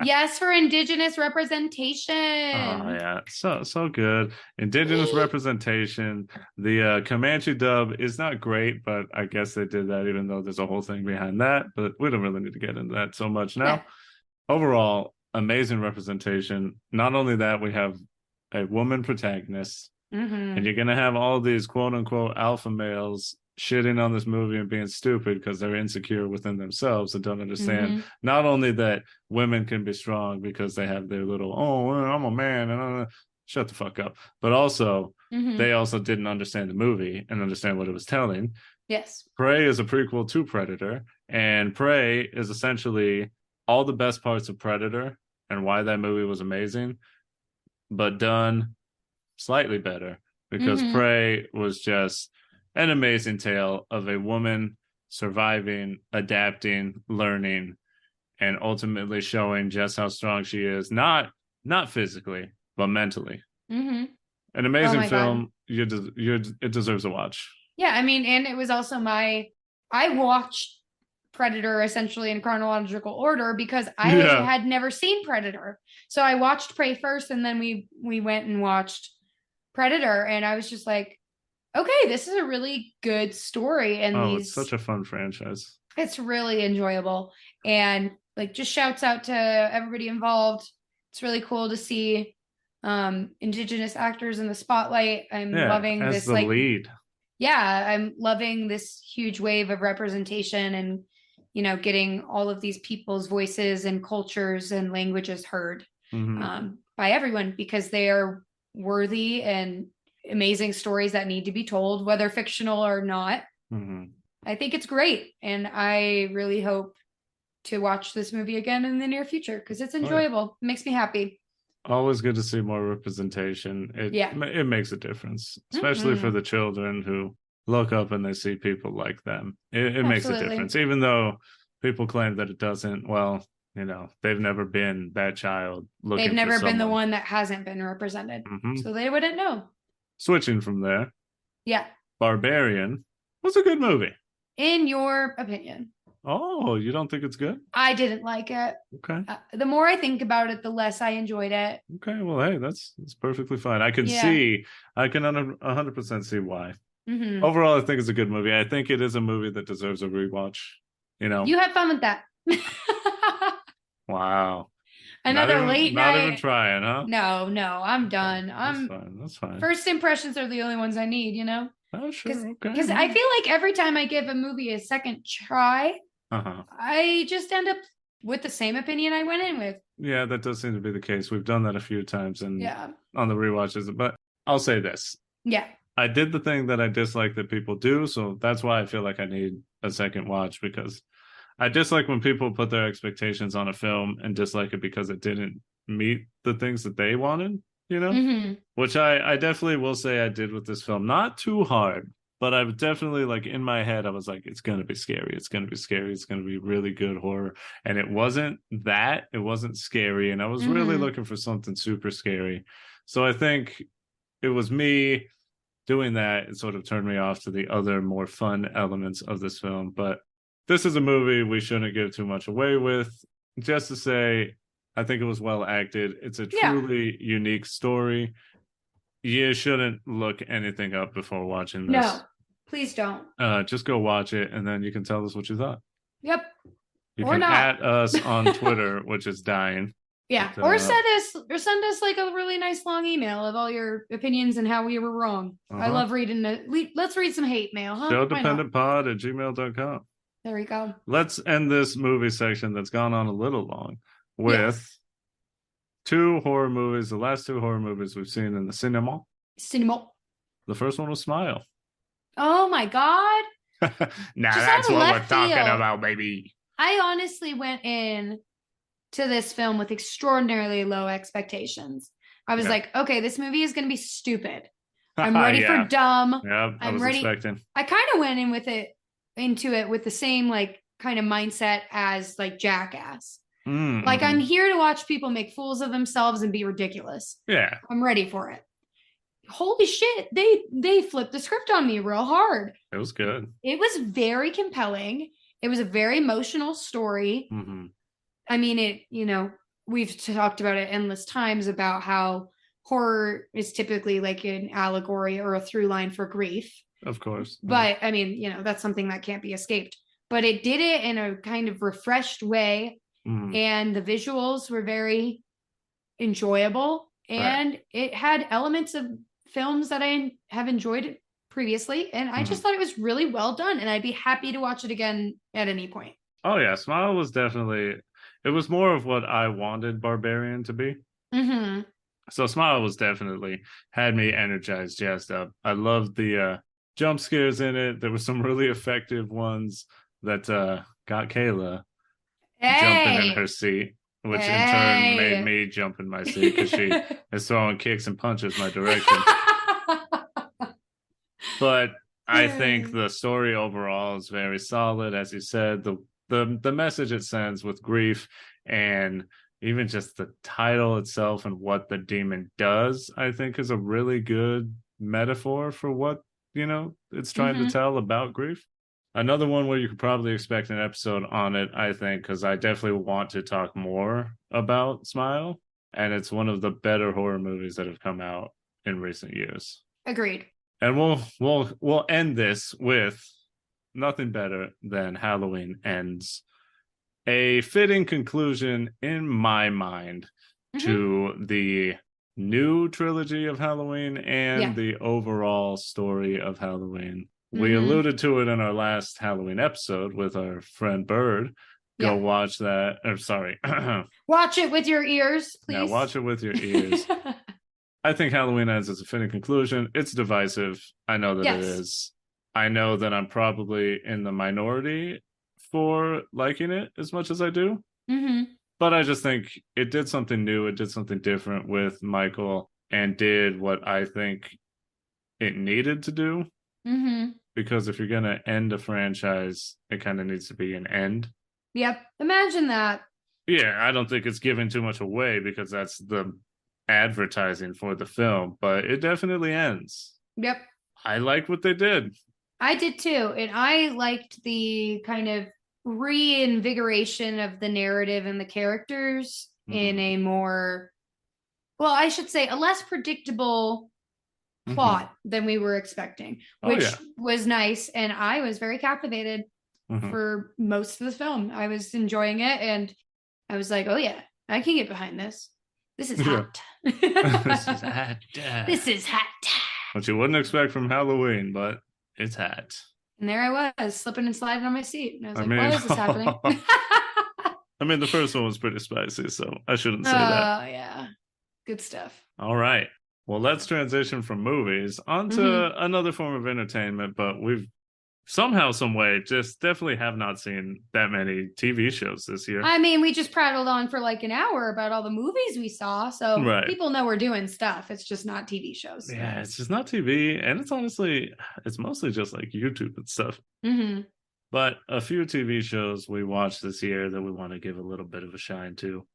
Yes, for Indigenous Oh representation. yeah, so good. Indigenous representation. The Comanche dub is not great, but I guess they did that even though there's a whole thing behind that. But we don't really need to get into that so much Yeah. now. Overall, amazing representation. Not only that, we have a woman protagonist, and Mm-hmm. you're gonna have all these quote unquote alpha males shitting on this movie and being stupid because they're insecure within themselves and don't understand Mhm. not only that women can be strong because they have their little, oh, I'm a man, and shut the fuck up. But also, Mhm. they also didn't understand the movie and understand what it was telling. Yes. Prey is a prequel to Predator, and Prey is essentially all the best parts of Predator and why that movie was amazing, but done slightly better because Mhm. Prey was just an amazing tale of a woman surviving, adapting, learning, and ultimately showing just how strong she is, not physically, but mentally. Mhm. An Oh amazing my God. film. It deserves a watch. Yeah, I mean, and it was also I watched Predator essentially in chronological order because I Yeah. had never seen Predator. So I watched Prey first and then we went and watched Predator and I was just like, okay, this is a really good story and Oh, it's such a fun franchise. it's really enjoyable and like just shouts out to everybody involved. It's really cool to see indigenous actors in the spotlight. I'm Yeah, loving as this the like lead. yeah, I'm loving this huge wave of representation and, getting all of these people's voices and cultures and languages heard by everyone because they are worthy and amazing stories that need to be told, whether fictional or not. Mm-hmm. I think it's great. And I really hope to watch this movie again in the near future because it's Oh, yeah. enjoyable. It makes me happy. Always good to see more representation. Yeah. It makes a difference, especially for Mm-hmm. the children who look up and they see people like them. It makes a Absolutely. difference, even though people claim that it doesn't. Well, they've never been that child They've looking for never been the someone. one that hasn't been represented. Mm-hmm. So they wouldn't know. Switching from there, Yeah. Barbarian was a good movie. In your opinion, Oh, you don't think it's good? I didn't like it. Okay. The more I think about it, the less I enjoyed it. Okay. Well, hey, that's perfectly fine. Yeah. I can 100% see why. Mm-hmm. Overall, I think it's a good movie. I think it is a movie that deserves a rewatch. You know, You have fun with that. wow. Another late Not even night. trying, huh? No, no, I'm Okay, done. that's I'm fine. That's fine. first impressions are the only ones I need, Oh, Because sure. Okay. because I feel like every time I give a movie a second try, Uh-huh. I just end up with the same opinion I went in with. Yeah, that does seem to be the case. We've done that a few times and Yeah. on the rewatches, but I'll say this. Yeah. I did the thing that I dislike that people do, so that's why I feel like I need a second watch because I dislike when people put their expectations on a film and dislike it because it didn't meet the things that they wanted, Mm-hmm. which I definitely will say I did with this film. Not too hard, but I was definitely like in my head, I was like, it's going to be scary. It's going to be scary. It's going to be really good horror. And it wasn't that. It wasn't scary. And I was really Mm-hmm. looking for something super scary. So I think it was me doing that. It sort of turned me off to the other more fun elements of this film. But this is a movie we shouldn't give too much away with. Just to say, I think it was well acted. It's a Yeah. truly unique story. You shouldn't look anything up before watching this. No, please don't. Just go watch it, and then you can tell us what you thought. Yep. You Or can not. at us on Twitter, which is dying. Yeah. But, Or send us like a really nice long email of all your opinions and how we were wrong. I love reading it. Let's read some hate mail, huh? Why not? Sho-Dependentpod@gmail.com. There we go. Let's end this movie section that's gone on a little long with Yes. two horror movies, the last two horror movies we've seen in the cinema. Cinema. The first one was Smile. Oh my God. Now Just that's out of what we're left talking field. about, baby. I honestly went in to this film with extraordinarily low expectations. I was like, okay, this movie is going to be stupid. I'm ready for dumb. Yeah, I was expecting. I kind of went into it with the same like kind of mindset as like Jackass. Mm-hmm. Like I'm here to watch people make fools of themselves and be ridiculous. Yeah. I'm ready for it. Holy shit, they flipped the script on me real hard. It was good. It was very compelling. It was a very emotional story. Mm-hmm. I mean, we've talked about it endless times about how horror is typically like an allegory or a through line for grief. Of course. But I mean, that's something that can't be escaped. But it did it in a kind of refreshed way. Mm-hmm. And the visuals were very enjoyable. And it had elements of films that I have enjoyed previously, and I just thought it was really well done, and I'd be happy to watch it again at any point. Oh yeah, Smile was definitely. It was more of what I wanted Barbarian to be. Mm-hmm. So Smile was definitely had me energized, jazzed up. I loved the jump scares in it. There were some really effective ones that got Kayla jumping in Hey, her seat, which in turn made hey. me jump in my seat because she is throwing kicks and punches my direction. But I think the story overall is very solid, as you said. The message it sends with grief and even just the title itself and what the demon does, I think is a really good metaphor for what, it's trying to Mm-hmm. tell about grief. Another one where you could probably expect an episode on it, I think, because I definitely want to talk more about Smile. And it's one of the better horror movies that have come out in recent years. Agreed. And we'll end this with nothing better than Halloween Ends. A fitting conclusion in my mind to the new trilogy of Halloween and the overall story of Halloween. We alluded to it in our last Halloween episode with our friend Bird. Go watch that. Or sorry. Watch it with your ears, please. Yeah, watch it with your ears. I think Halloween Ends is a fitting conclusion. It's divisive. I know that it is. I know that I'm probably in the minority for liking it as much as I do. But I just think it did something new. It did something different with Michael and did what I think it needed to do. Because if you're going to end a franchise, it kind of needs to be an end. Yep. Imagine that. Yeah, I don't think it's giving too much away because that's the advertising for the film, but it definitely ends. Yep. I like what they did. I did too. And I liked the kind of reinvigoration of the narrative and the characters in a more, well, I should say, a less predictable plot than we were expecting, which was nice. And I was very captivated for most of the film. I was enjoying it. And I was like, oh, yeah, I can get behind this. This is hot. This is hot. This is hot. What you wouldn't expect from Halloween, but it's hot. And there I was, slipping and sliding on my seat. And I was like, why is this happening? I mean, the first one was pretty spicy, so I shouldn't say that. Oh, yeah. Good stuff. All right. Well, let's transition from movies onto another form of entertainment, but we've somehow, some way, just definitely have not seen that many TV shows this year. I mean, we just prattled on for like an hour about all the movies we saw, so people know we're doing stuff. It's just not TV shows. Yeah, it's just not TV, and it's mostly just like YouTube and stuff. But a few TV shows we watched this year that we want to give a little bit of a shine to.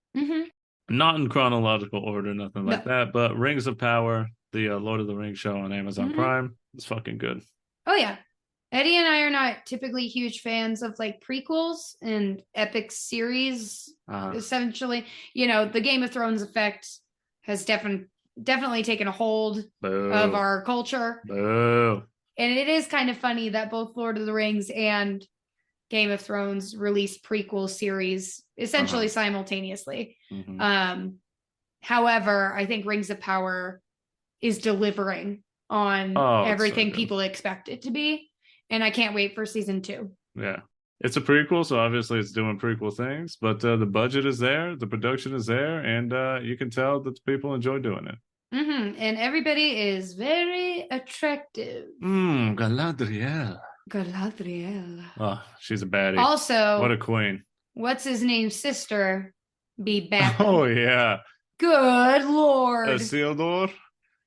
Not in chronological order, nothing like that, but Rings of Power, the Lord of the Rings show on Amazon Prime, is fucking good. Oh, yeah. Eddie and I are not typically huge fans of like prequels and epic series, essentially. You know, the Game of Thrones effect has definitely taken a hold of our culture. And it is kind of funny that both Lord of the Rings and Game of Thrones released prequel series essentially simultaneously. However, I think Rings of Power is delivering on everything people expect it to be. And I can't wait for season 2. Yeah. It's a prequel, so obviously it's doing prequel things, but the budget is there, the production is there, and you can tell that the people enjoy doing it. And everybody is very attractive. Galadriel. Oh, she's a baddie. Also, what a queen. What's his name's sister be back? Oh, yeah. Good Lord. Isildur?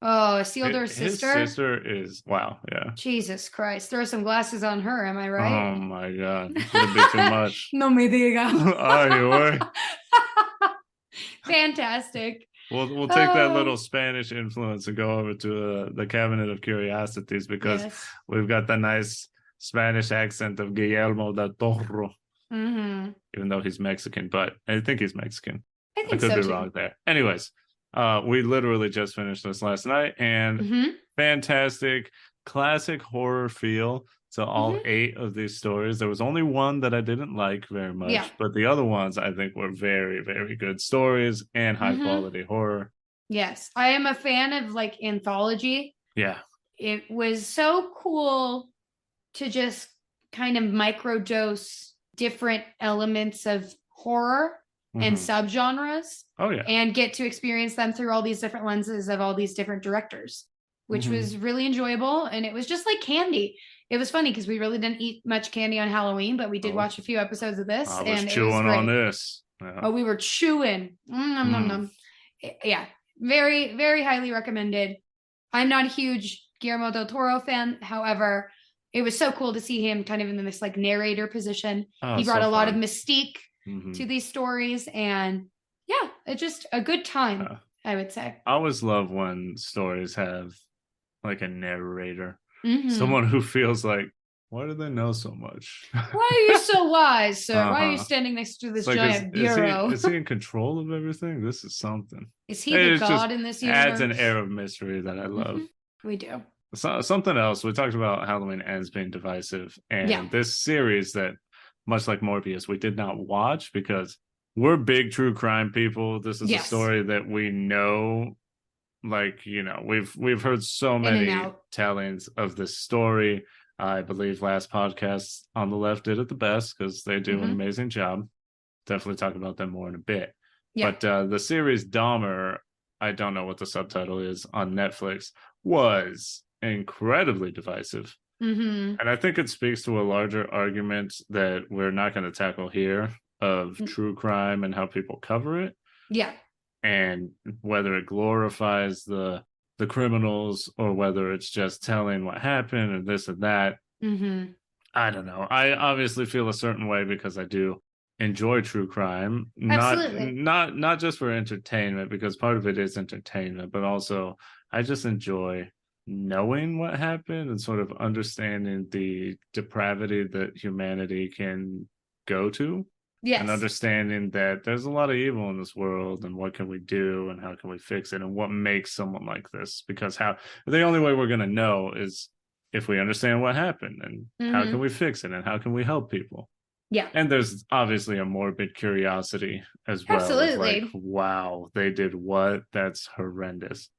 Oh, Isildur's sister? His sister is, wow, yeah. Jesus Christ. Throw some glasses on her, am I right? Oh, my God. Could be too much. No me diga. Ay, fantastic. We'll take that little Spanish influence and go over to the Cabinet of Curiosities because we've got the nice Spanish accent of Guillermo del Toro. Even though he's Mexican, but I think he's Mexican. I could be wrong there. Anyways, we literally just finished this last night, and fantastic, classic horror feel to all 8 of these stories. There was only one that I didn't like very much, but the other ones I think were very, very good stories and high quality horror. Yes, I am a fan of like anthology. Yeah. it was so cool to just kind of microdose different elements of horror and subgenres. Oh yeah. And get to experience them through all these different lenses of all these different directors, which was really enjoyable. And it was just like candy. It was funny because we really didn't eat much candy on Halloween, but we did watch a few episodes of this. I was and chewing it was great. on this. Yeah. Oh, we were chewing. Yeah, very, very highly recommended. I'm not a huge Guillermo del Toro fan. However, it was so cool to see him kind of in this like narrator position. He brought a lot of mystique to these stories, and yeah, it's just a good time, I would say. I always love when stories have like a narrator, someone who feels like, why do they know so much? Why are you so wise, sir? Why are you standing next to this giant bureau? Is he in control of everything? This is something. Is he the god in this universe? Adds an air of mystery that I love. We do. Something else. We talked about Halloween Ends being divisive, and this series that, much like Morbius, we did not watch because we're big true crime people. This is a story that we know. Like, you know, we've heard so many tellings of this story. I believe last podcast on the left did it the best because they do an amazing job. Definitely talk about them more in a bit. Yeah. But the series Dahmer, I don't know what the subtitle is, on Netflix, was incredibly divisive. And I think it speaks to a larger argument that we're not going to tackle here of true crime and how people cover it. Yeah. And whether it glorifies the criminals or whether it's just telling what happened and this and that. I don't know. I obviously feel a certain way because I do enjoy true crime. Absolutely. Not just for entertainment, because part of it is entertainment, but also I just enjoy knowing what happened and sort of understanding the depravity that humanity can go to. Yes. And understanding that there's a lot of evil in this world, and what can we do and how can we fix it, and what makes someone like this? Because the only way we're going to know is if we understand what happened, and how can we fix it, and how can we help people? Yeah. And there's obviously a morbid curiosity as well. Absolutely. Like, wow, they did what? That's horrendous.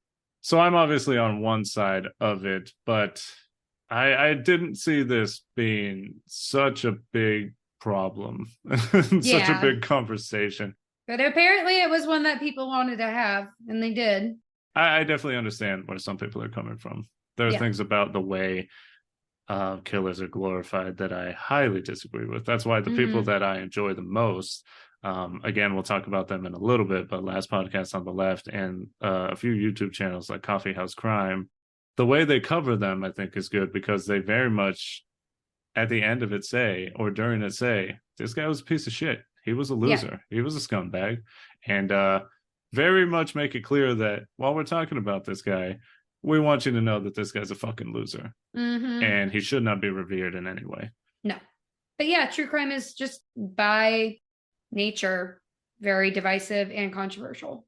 So I'm obviously on one side of it, but I didn't see this being such a big problem, such a big conversation. But apparently it was one that people wanted to have, and they did. I definitely understand where some people are coming from. There are things about the way killers are glorified that I highly disagree with. That's why the people that I enjoy the most, again, we'll talk about them in a little bit, but last podcast on the left and a few YouTube channels like Coffee House Crime, the way they cover them, I think, is good because they very much at the end of it say, or during it say, this guy was a piece of shit. He was a loser. He was a scumbag. And very much make it clear that while we're talking about this guy, we want you to know that this guy's a fucking loser. And he should not be revered in any way. No. But yeah, true crime is just by nature very divisive and controversial.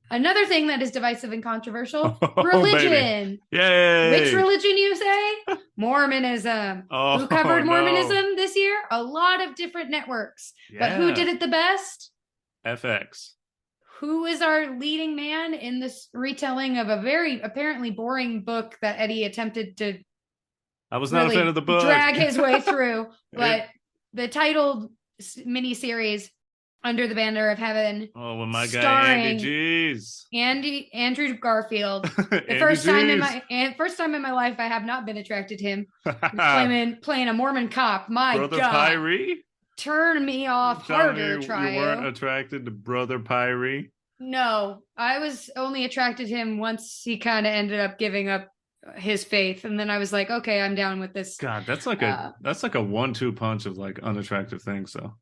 Another thing that is divisive and controversial, religion. Yay! Which religion, you say? Mormonism. Who covered Mormonism this year? A lot of different networks. But who did it the best? FX. Who is our leading man in this retelling of a very apparently boring book that Eddie attempted to I was not a fan of the book. Drag his way through. But the titled miniseries Under the Banner of Heaven. Oh, with my guy Andrew Garfield. The first time in my life I have not been attracted to him. playing a Mormon cop. My Brother God. Pyrie? Turn me off harder, Trio. You weren't attracted to Brother Pyrie? No, I was only attracted to him once he kind of ended up giving up his faith, and then I was like, okay, I'm down with this. God, that's like a 1-2 punch of like unattractive things. So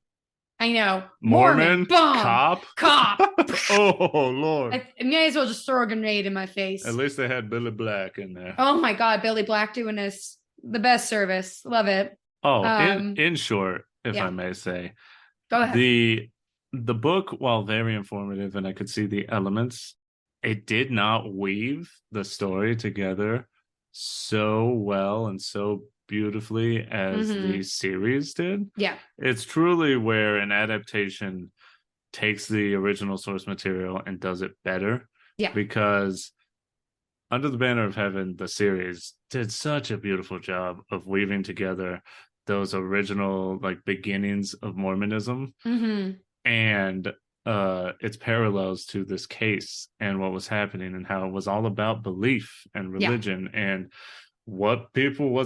I know. Mormon cop. Oh Lord! I may as well just throw a grenade in my face. At least they had Billy Black in there. Oh my God, Billy Black doing this the best service. Love it. Oh, in short, if I may say, go ahead. The book, while very informative, and I could see the elements, it did not weave the story together so well and so beautifully as the series did. Yeah. It's truly where an adaptation takes the original source material and does it better. Yeah. Because Under the Banner of Heaven, the series, did such a beautiful job of weaving together those original like beginnings of Mormonism Mm-hmm. and its parallels to this case and what was happening and how it was all about belief and Yeah. religion and what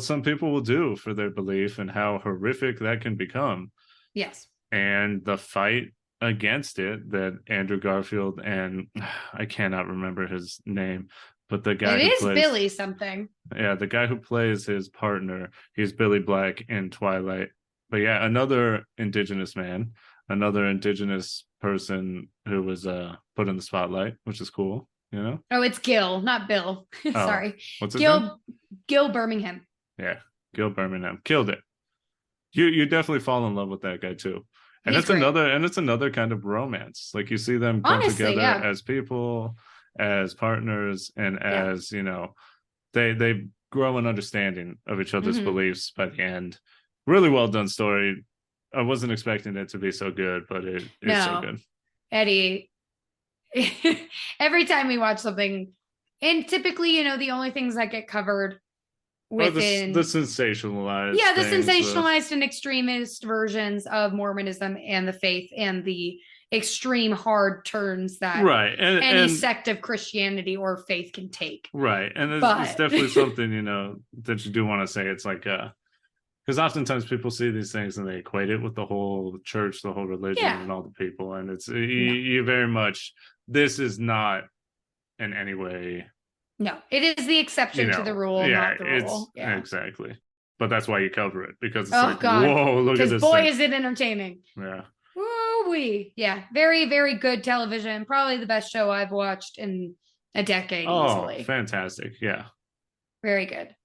some people will do for their belief and how horrific that can become, Yes. and the fight against it that Andrew Garfield and I cannot remember his name, but the guy It who is plays Billy something. yeah, the guy who plays his partner, he's Billy Black in Twilight. But yeah, another indigenous man, another indigenous person who was put in the spotlight, which is cool, you know? Oh, it's Gil, not Bill. Oh, Sorry. what's his name? Gil Birmingham. Yeah, Gil Birmingham. Killed it. You definitely fall in love with that guy too. He's great. And it's another kind of romance. Like you see them come Honestly, together yeah. as people, as partners, and Yeah. as, they grow an understanding of each other's Mm-hmm. beliefs by the end. Really well done story. I wasn't expecting it to be so good, but it is so No, good. Eddie, every time we watch something, and typically, the only things that get covered Or the within, sensationalized yeah, the things of sensationalized and extremist versions of Mormonism and the faith and the extreme hard turns that right any and sect of Christianity or faith can take. right and it's But definitely something that you do want to say. It's like because oftentimes people see these things and they equate it with the whole church, the whole religion, yeah, and all the people, and it's no, you very much, this is not in any way, no, it is the exception to the rule, yeah, not the it's rule. Yeah. exactly. But that's why you cover it, because it's Oh like, God, whoa, look at because this boy thing. is it entertaining. Yeah. Woo wee. Yeah. Very, very good television. Probably the best show I've watched in a decade Oh, easily. fantastic. Yeah. Very good.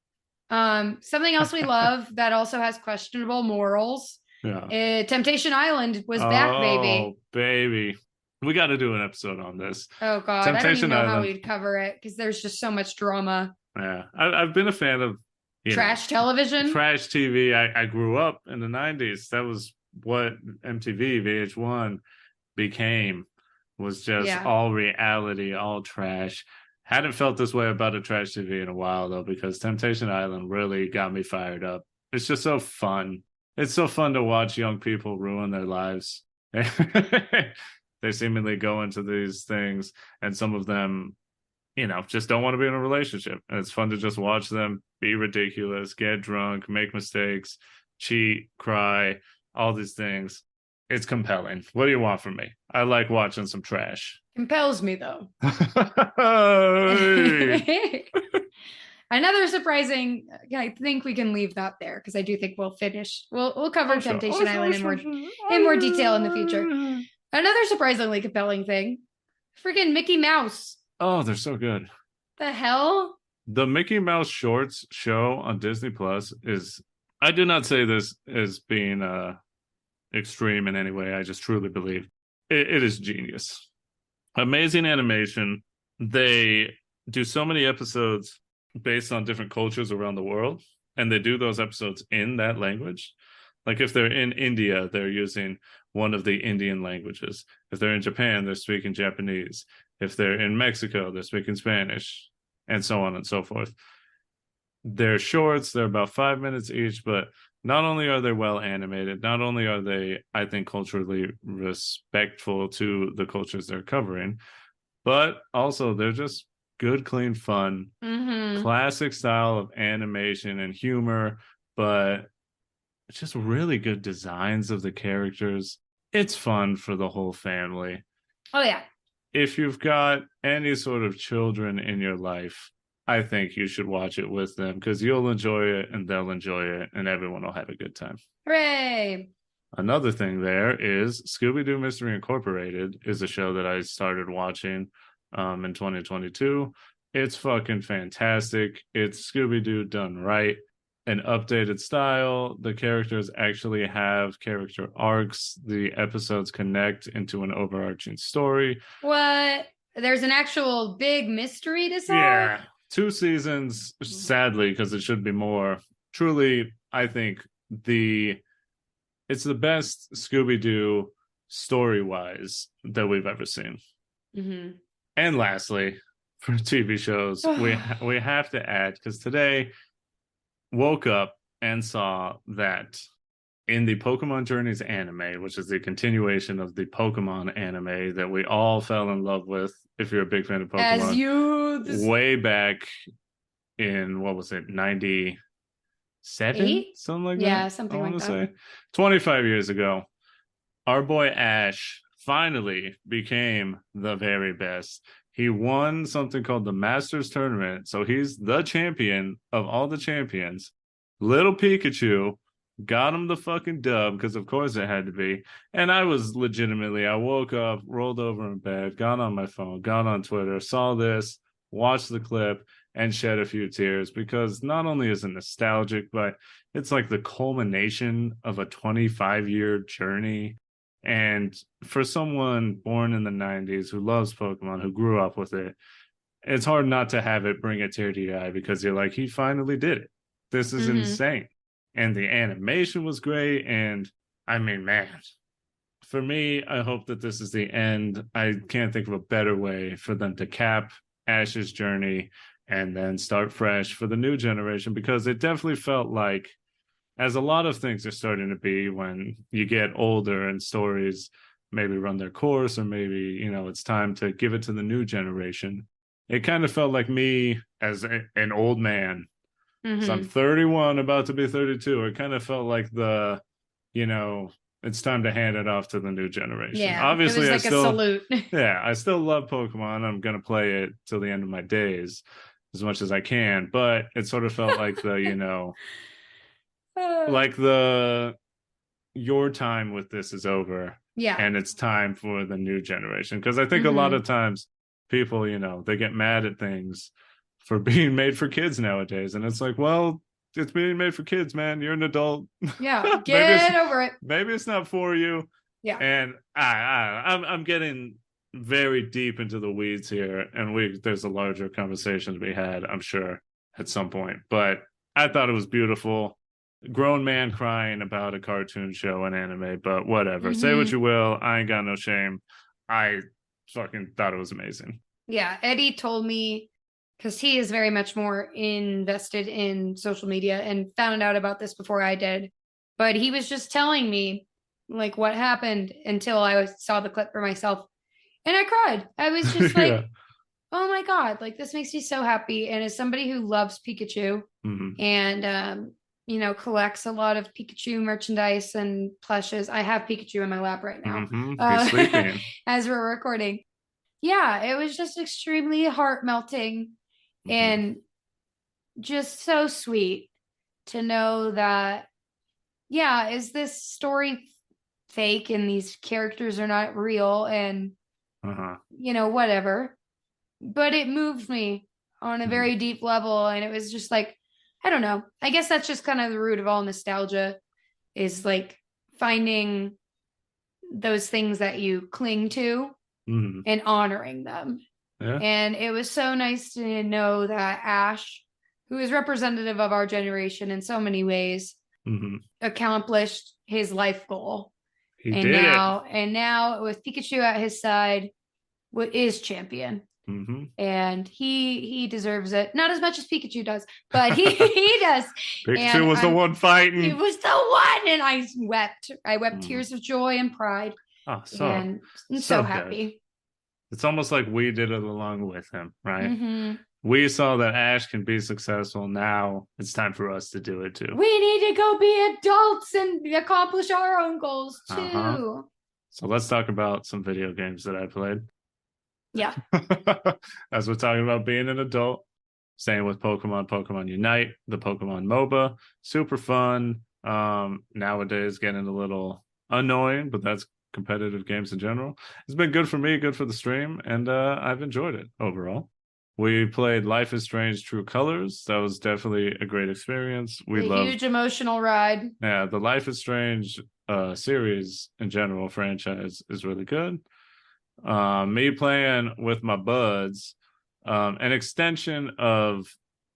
Something else we love that also has questionable morals. Yeah. Temptation Island was back, Oh, baby. baby. We got to do an episode on this. Oh God, I don't even Temptation know how Island. we'd cover it because there's just so much drama. Yeah. I've been a fan of, Trash television. trash TV. I grew up in the 90s. That was what MTV, VH1 became, was just Yeah. all reality, all trash. Hadn't felt this way about a trash TV in a while, though, because Temptation Island really got me fired up. It's just so fun. It's so fun to watch young people ruin their lives. They seemingly go into these things, and some of them, just don't want to be in a relationship. And it's fun to just watch them be ridiculous, get drunk, make mistakes, cheat, cry, all these things. It's compelling. What do you want from me? I like watching some trash. Compels me though. Hey. Another surprising. I think we can leave that there because I do think we'll finish. We'll cover Oh, sure. Temptation Island in more detail in the future. Another surprisingly compelling thing. Freaking Mickey Mouse. Oh, they're so good. The hell? The Mickey Mouse Shorts show on Disney Plus is, I do not say this as being extreme in any way. I just truly believe it is genius. Amazing animation. They do so many episodes based on different cultures around the world, and they do those episodes in that language. Like if they're in India, they're using one of the Indian languages. If they're in Japan, they're speaking Japanese. If they're in Mexico, they're speaking Spanish, and so on and so forth. They're shorts, they're about 5 minutes each, but not only are they well animated, not only are they, I think, culturally respectful to the cultures they're covering, but also they're just good, clean fun, classic style of animation and humor, but it's just really good designs of the characters. It's fun for the whole family. Oh, yeah. If you've got any sort of children in your life, I think you should watch it with them because you'll enjoy it and they'll enjoy it and everyone will have a good time. Hooray. Another thing there is Scooby-Doo Mystery Incorporated is a show that I started watching in 2022. It's fucking fantastic. It's Scooby-Doo done right. An updated style. The characters actually have character arcs. The episodes connect into an overarching story. What? There's an actual big mystery to solve? Yeah. 2 seasons, sadly, because it should be more. Truly, I think it's the best Scooby-Doo story-wise that we've ever seen. And lastly, for TV shows, we have to add, because today woke up and saw that in the Pokemon Journeys anime, which is the continuation of the Pokemon anime that we all fell in love with, if you're a big fan of As Pokemon, youths. way back in, what was it, 97? 8? Something like that, Yeah, I something want like to that. say. 25 years ago, our boy Ash finally became the very best. He won something called the Masters Tournament. So he's the champion of all the champions. Little Pikachu got him the fucking dub because, of course, it had to be. And I was legitimately, I woke up, rolled over in bed, got on my phone, got on Twitter, saw this, watched the clip, and shed a few tears because not only is it nostalgic, but it's like the culmination of a 25-year journey. And for someone born in the 90s who loves Pokemon, who grew up with it, it's hard not to have it bring a tear to your eye because you're like, he finally did it. This is Mm-hmm. insane. And the animation was great. And I mean, man, for me, I hope that this is the end. I can't think of a better way for them to cap Ash's journey and then start fresh for the new generation because it definitely felt like, as a lot of things are starting to be when you get older and stories maybe run their course, or maybe, it's time to give it to the new generation. It kind of felt like me as an old man. So I'm Mm-hmm. 31, about to be 32. It kind of felt like you know, it's time to hand it off to the new generation. Yeah, it was Obviously, like a salute. I still love Pokemon. I'm going to play it till the end of my days as much as I can, but it sort of felt like like the your time with this is over Yeah. and it's time for the new generation. Because I think a lot Mm-hmm. of times people, they get mad at things for being made for kids nowadays. And it's like, well, it's being made for kids, man. You're an adult. Yeah, maybe it's get over it. maybe it's not for you. Yeah. And I'm getting very deep into the weeds here, and there's a larger conversation to be had, I'm sure, at some point. But I thought it was beautiful. Grown man crying about a cartoon show and anime, but whatever. Say what Mm-hmm. you will, I ain't got no shame. I fucking thought it was amazing. Yeah, Eddie told me because he is very much more invested in social media and found out about this before I did. But he was just telling me like what happened until I saw the clip for myself. And I cried. I was just Yeah. like, oh my God, like this makes me so happy. And as somebody who loves Pikachu Mm-hmm. and, collects a lot of Pikachu merchandise and plushes, I have Pikachu in my lap right now Mm-hmm. He's sleeping. as we're recording. Yeah, it was just extremely heart melting Mm-hmm. and just so sweet to know that, yeah, is this story fake and these characters are not real and, Uh-huh. whatever. But it moved me on a Mm-hmm. very deep level. And it was just like, I don't know. I guess that's just kind of the root of all nostalgia is like finding those things that you cling to Mm-hmm. and honoring them. Yeah. And it was so nice to know that Ash, who is representative of our generation in so many ways, Mm-hmm. accomplished his life goal. He And did it. now with Pikachu at his side, is champion. Mm-hmm. And he deserves it. Not as much as Pikachu does, but he does. Pikachu And was the one he fighting. was the one, and I wept. I wept Mm. tears of joy and pride, Oh, so and I'm so so good. happy. It's almost like we did it along with him, right? Mm-hmm. We saw that Ash can be successful. Now it's time for us to do it too. We need to go be adults and accomplish our own goals Uh-huh. too. So let's talk about some video games that I played. Yeah. As we're talking about being an adult, staying with Pokemon Unite, the Pokemon MOBA, super fun. Nowadays getting a little annoying, but that's competitive games in general. It's been good for me, good for the stream, and I've enjoyed it overall. We played Life is Strange True Colors. That was definitely a great experience. We A loved, huge emotional ride. yeah, the Life is Strange series in general, franchise is really good. Me playing with my buds, an extension of,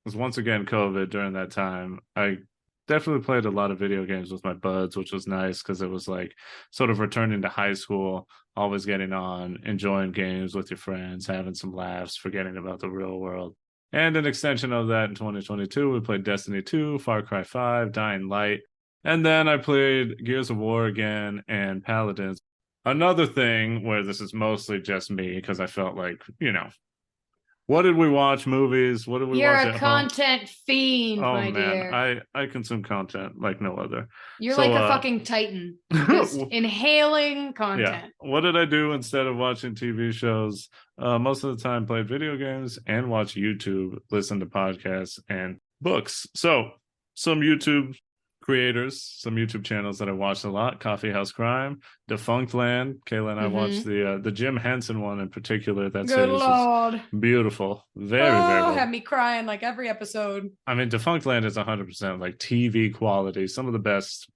was once again COVID during that time. I definitely played a lot of video games with my buds, which was nice because it was like sort of returning to high school, always getting on, enjoying games with your friends, having some laughs, forgetting about the real world. And an extension of that in 2022, we played Destiny 2, Far Cry 5, Dying Light. And then I played Gears of War again and Paladins. Another thing where this is mostly just me because I felt like, what did we watch? Movies? What did we You're watch a at home? content fiend, Oh my man, dear. I consume content like no other. You're So like a fucking titan, just inhaling yeah, content. what did I do instead of watching TV shows? Most of the time played video games and watch YouTube, listen to podcasts and books. So some YouTube creators, some YouTube channels that I watched a lot: Coffee House Crime, Defunct Land. Kayla and I watched the Jim Henson one in particular. That Good series is Lord. beautiful, very very Oh, well. had me crying like every episode. I mean, Defunct Land is 100% like TV quality. Some of the best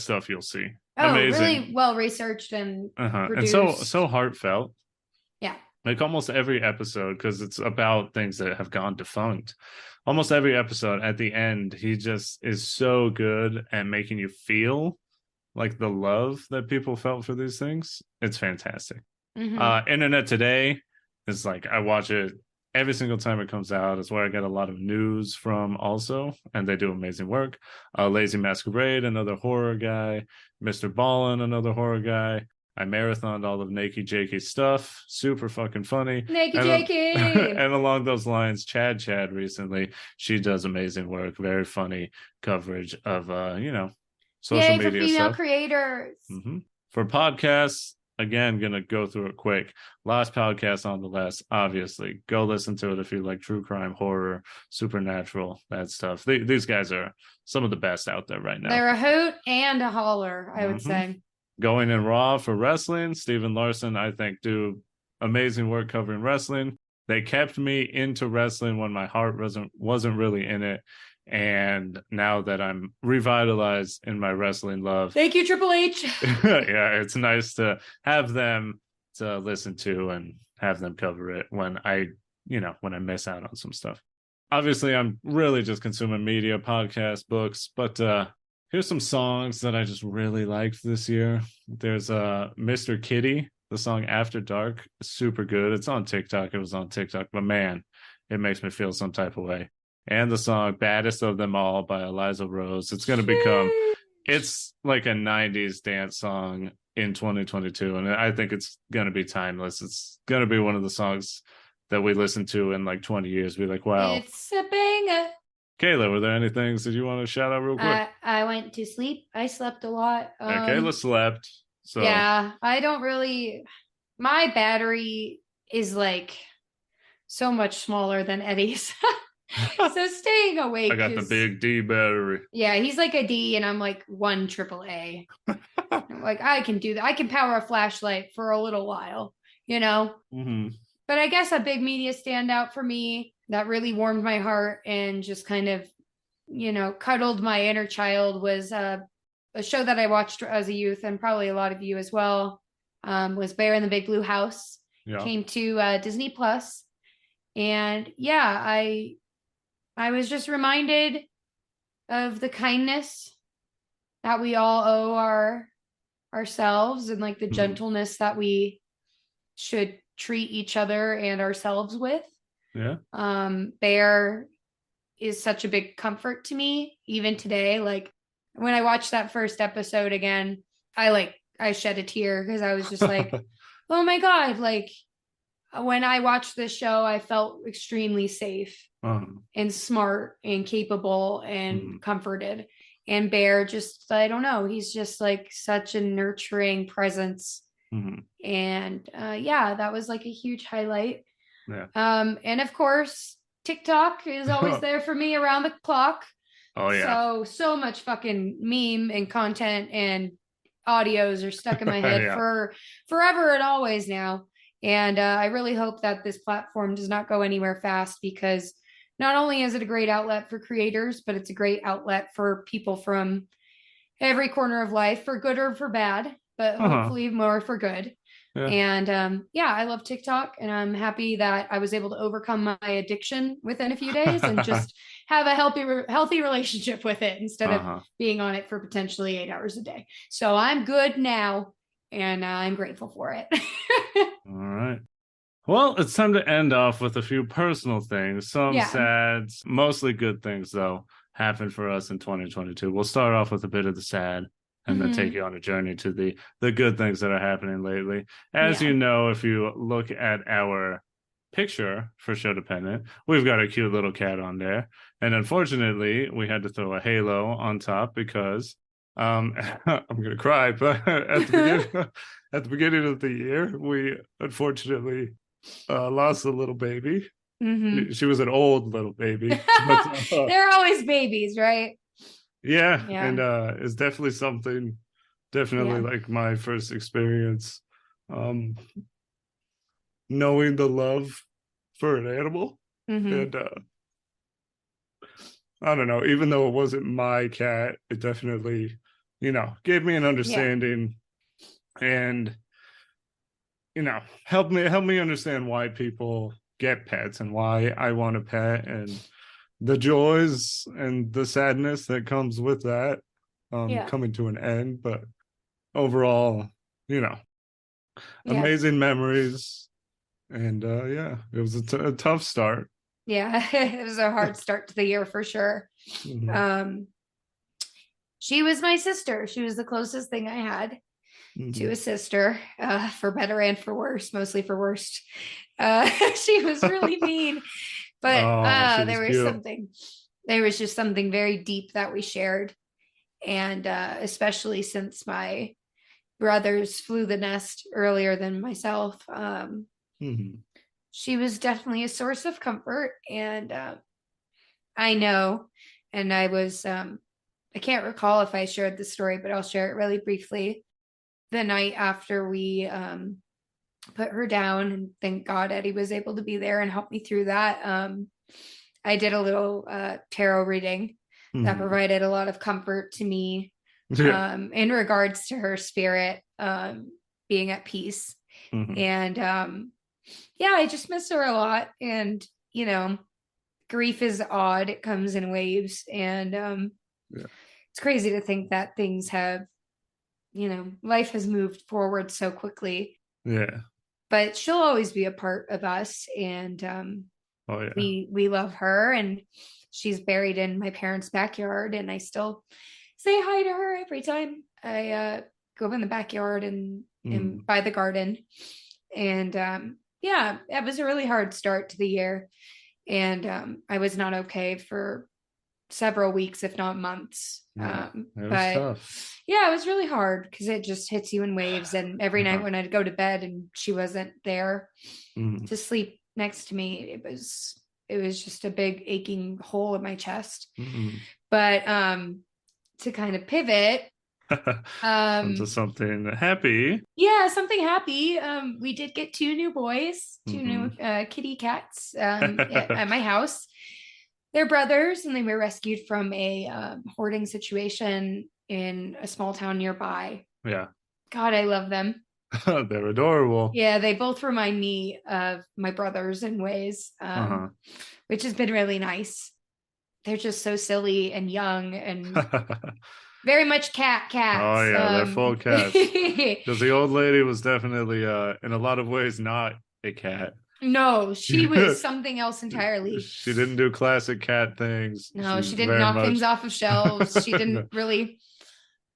stuff you'll see. Oh, Amazing. really well researched and And produced. so heartfelt. Yeah. Like almost every episode, because it's about things that have gone defunct. Almost every episode at the end, he just is so good at making you feel like the love that people felt for these things. It's fantastic. Internet Today is like, I watch it every single time it comes out. It's where I get a lot of news from also, and they do amazing work. Lazy Masquerade, another horror guy. Mr. Ballin, another horror guy. I marathoned all of Naked Jakey's stuff. Super fucking funny. Naked and, Jakey. And along those lines, Chad recently, she does amazing work. Very funny coverage of, social Yay media for female stuff. creators. For podcasts, again, gonna go through it quick. Last podcast on the list, obviously. Go listen to it if you like true crime, horror, supernatural, that stuff. These guys are some of the best out there right now. They're a hoot and a holler, I would say. Going in Raw for wrestling, Steven Larson, I think, do amazing work covering wrestling. They kept me into wrestling when my heart wasn't really in it. And now that I'm revitalized in my wrestling love. Thank you, Triple H. Yeah, it's nice to have them to listen to and have them cover it when I miss out on some stuff. Obviously, I'm really just consuming media, podcasts, books, but here's some songs that I just really liked this year. There's Mr. Kitty, the song After Dark, super good. It's on TikTok. It was on TikTok, but man, it makes me feel some type of way. And the song Baddest of Them All by Eliza Rose. It's going to become, it's like a 90s dance song in 2022. And I think it's going to be timeless. It's going to be one of the songs that we listen to in like 20 years. Be like, wow. It's a banger. Kayla, were there any things that you want to shout out real quick? I went to sleep. I slept a lot. Kayla slept. So yeah, I don't really. My battery is like so much smaller than Eddie's. So staying awake. I got the big D battery. Yeah, he's like a D, and I'm like 1 AAA. Like I can do that. I can power a flashlight for a little while, But I guess a big media standout for me that really warmed my heart and just kind of, cuddled my inner child was a show that I watched as a youth, and probably a lot of you as well, was Bear in the Big Blue House. Yeah. Came to Disney Plus. And yeah, I was just reminded of the kindness that we all owe ourselves, and like the gentleness that we should treat each other and ourselves with. Yeah. Bear is such a big comfort to me even today. Like when I watched that first episode again, I shed a tear because I was just like, oh my God, like when I watched this show, I felt extremely safe and smart and capable and comforted. And Bear just, I don't know, he's just like such a nurturing presence. And yeah, that was like a huge highlight. Yeah. And of course, TikTok is always there for me around the clock. Oh yeah. So much fucking meme and content and audios are stuck in my head for forever and always now. And I really hope that this platform does not go anywhere fast, because not only is it a great outlet for creators, but it's a great outlet for people from every corner of life, for good or for bad, but hopefully more for good. Yeah. And yeah, I love TikTok, and I'm happy that I was able to overcome my addiction within a few days and just have a healthy relationship with it instead of being on it for potentially 8 hours a day. So I'm good now, and I'm grateful for it. All right. Well, it's time to end off with a few personal things. Some Yeah. sad, mostly good things, though, happened for us in 2022. We'll start off with a bit of the sad and then take Hmm. you on a journey to the good things that are happening lately. As Yeah. you know, if you look at our picture for Sho-Dependent, we've got a cute little cat on there. And unfortunately, we had to throw a halo on top because I'm gonna cry, but at the beginning of the year, we unfortunately lost a little baby. Hmm. She was an old little baby, but They're always babies, right? yeah, Yeah. and it's definitely something, definitely Yeah. like my first experience, um, knowing the love for an animal, Hmm. and I don't know, even though it wasn't my cat, it definitely, gave me an Yeah. understanding and help me understand why people get pets and why I want a pet and the joys and the sadness that comes with that Yeah. coming to an end. But overall, you know, Yeah. amazing memories. And yeah, it was a tough start. Yeah. It was a hard start to the year for sure. Mhm. Um, she was my sister. She was the closest thing I had to Mhm. a sister, for better and for worse, mostly for worst. She was really mean, but Oh, she was cute. there was just something very deep that we shared. And especially since my brothers flew the nest earlier than myself, Mhm. she was definitely a source of comfort. And I know, and I can't recall if I shared the story, but I'll share it really briefly. The night after we put her down, and thank God Eddie was able to be there and help me through that. I did a little tarot reading that Mhm. provided a lot of comfort to me, Yeah. in regards to her spirit, being at peace. Mhm. And yeah, I just miss her a lot. And, you know, grief is odd, it comes in waves. And Yeah. it's crazy to think that things have, life has moved forward so quickly, Yeah. but she'll always be a part of us. And Oh yeah. we love her, and she's buried in my parents' backyard, and I still say hi to her every time I go in the backyard and Mhm. by the garden. And yeah, it was a really hard start to the year, and I was not okay for several weeks, if not months. Yeah. It was But tough. yeah, it was really hard because it just hits you in waves. And every night Uh-huh. when I'd go to bed and she wasn't there Mhm. to sleep next to me, it was just a big aching hole in my chest. Mhm. But to kind of pivot, Onto um something happy. yeah, something happy. We did get two new boys, two new Mhm. kitty cats, at my house. They're brothers, and they were rescued from a hoarding situation in a small town nearby. Yeah. God, I love them. They're adorable. Yeah, they both remind me of my brothers in ways, Uh-huh. which has been really nice. They're just so silly and young and very much Oh cats. yeah, they're full cats. Because the old lady was definitely in a lot of ways not a cat. No, she was something else entirely. She didn't do classic cat things. No, She's she didn't very knock things much off of shelves. She didn't no. really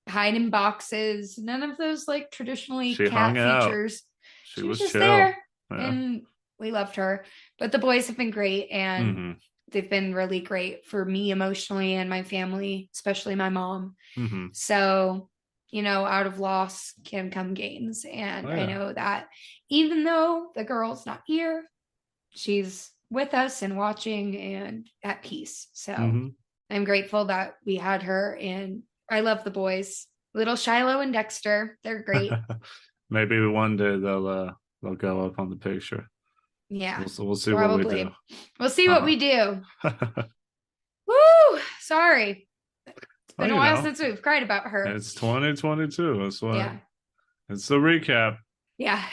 hide in boxes. None of those like traditionally She hung cat out. features. She She was was just chill. there, Yeah. and we loved her. But the boys have been great, and Mm-hmm. they've been really great for me emotionally and my family, especially my mom. Mm-hmm. So, out of loss can come gains. Oh And I yeah. know that even though the girl's not here, she's with us and watching and at peace. So Mm-hmm. I'm grateful that we had her. And I love the boys, little Shiloh and Dexter. They're great. Maybe one day they'll go up on the picture. Yeah, We'll see what we do. probably. We'll see what Uh-huh. we do. Woo! Sorry. It's Well, been a while since we've cried about her. it's 2022. That's what Yeah. it's the recap. Yeah.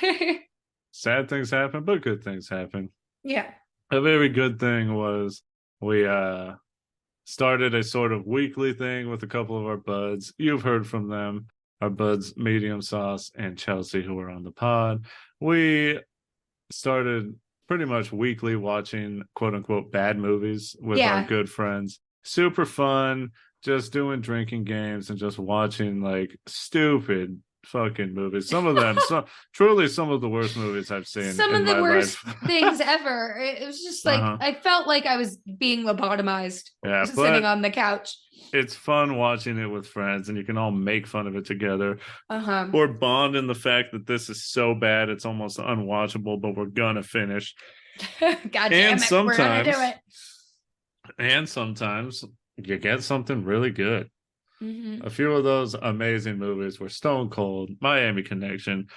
Sad things happen, but good things happen. Yeah. A very good thing was we started a sort of weekly thing with a couple of our buds. You've heard from them, our buds Medium Sauce and Chelsea, who are on the pod. We started pretty much weekly watching quote unquote bad movies with our Yeah. good friends. Super fun, just doing drinking games and just watching like stupid fucking movies. Some of them, truly some of the worst movies I've seen Some in of the my worst life. things ever. It was just like Uh-huh. I felt like I was being lobotomized Yeah, sitting but on the couch. it's fun watching it with friends and you can all make fun of it together Uh-huh. or bond in the fact that this is so bad it's almost unwatchable, but we're gonna finish. God And damn it, we're gonna do sometimes it. and sometimes you get something really good. Mm-hmm. A few of those amazing movies were Stone Cold, Miami Connection.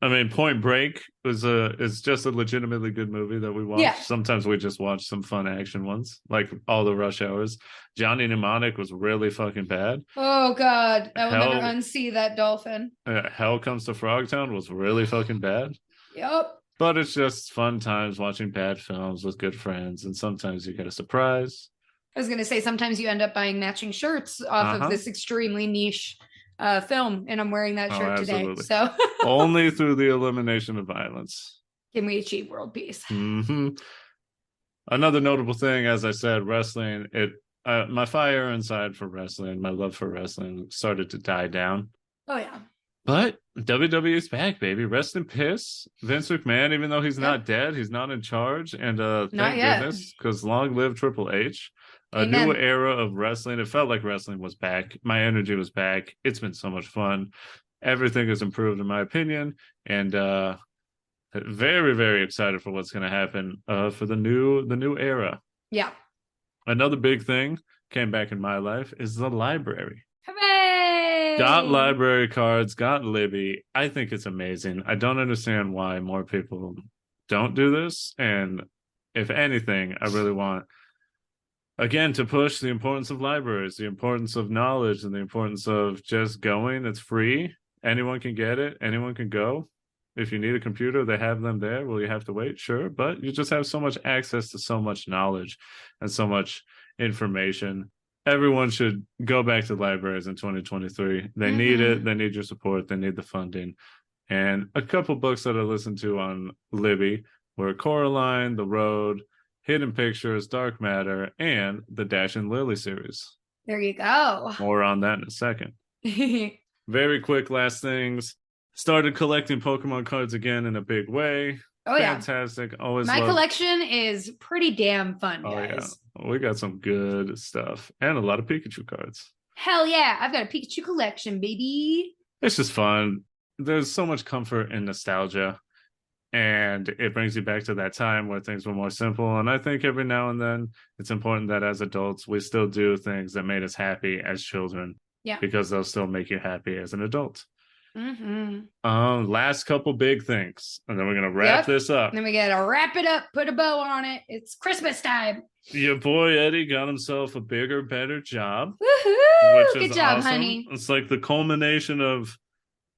I mean, Point Break is just a legitimately good movie that we Yeah. watch. Sometimes we just watch some fun action ones, like all the Rush Hours. Johnny Mnemonic was really fucking bad. Oh God, I will never Hell, unsee that dolphin. Hell Comes to Frogtown was really fucking bad. Yep. But it's just fun times watching bad films with good friends, and sometimes you get a surprise. I was gonna say sometimes you end up buying matching shirts off of Uh-huh. this extremely niche film, and I'm wearing that Oh, shirt today. absolutely. So Only through the elimination of violence. can we achieve world peace? Hmm. Another notable thing, as I said, wrestling. My fire inside for wrestling, my love for wrestling, started to die down. Oh yeah. But WWE's back, baby. Rest in piss, Vince McMahon. Even though he's Yep. not dead, he's not in charge. And Not thank yet. goodness, because long live Triple H. A new Amen. era of wrestling. It felt like wrestling was back. My energy was back. It's been so much fun. Everything has improved, in my opinion. And very, very excited for what's going to happen for the new era. Yeah. Another big thing came back in my life is the library. Got Hooray! library cards, got Libby. I think it's amazing. I don't understand why more people don't do this. And if anything, I really want, again, to push the importance of libraries, the importance of knowledge, and the importance of just going. It's free. Anyone can get it. Anyone can go. If you need a computer, they have them there. Will you have to wait? Sure. But you just have so much access to so much knowledge and so much information. Everyone should go back to libraries in 2023. They need it. They need your support. They need the funding. And a couple books that I listened to on Libby were Coraline, The Road, Hidden Pictures, Dark Matter, and the Dash and Lily series. There you go. More on that in a second. Very quick last things. Started collecting Pokemon cards again in a big way. Oh Fantastic. yeah. Always My loved... collection is pretty damn fun, guys. Yeah. We got some good stuff and a lot of Pikachu cards. Hell yeah. I've got a Pikachu collection, baby. It's just fun. There's so much comfort in nostalgia. And it brings you back to that time where things were more simple. And I think every now and then it's important that as adults, we still do things that made us happy as children. Yeah. Because they'll still make you happy as an adult. Mm-hmm. Last couple big things. And then we're going to wrap this up. And then we got to wrap it up, put a bow on it. It's Christmas time. Your boy Eddie got himself a bigger, better job. Woohoo! Good job, awesome. Honey. It's like the culmination of,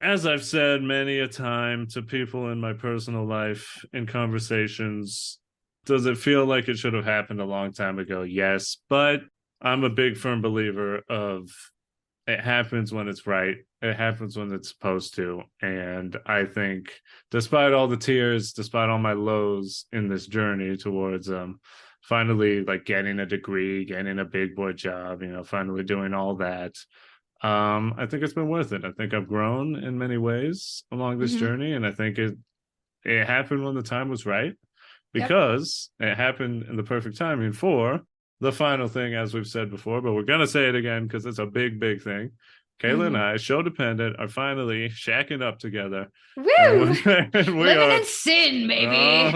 as I've said many a time to people in my personal life, in conversations, does it feel like it should have happened a long time ago? Yes, but I'm a big firm believer of it happens when it's right. It happens when it's supposed to. And I think despite all the tears, despite all my lows in this journey towards finally like getting a degree, getting a big boy job, finally doing all that, I think it's been worth it. I think I've grown in many ways along this journey, and I think it happened when the time was right, because it happened in the perfect timing for the final thing, as we've said before, but we're going to say it again because it's a big, big thing. Kayla and I, Sho-Dependent, are finally shacking up together. Woo! Living in sin, baby.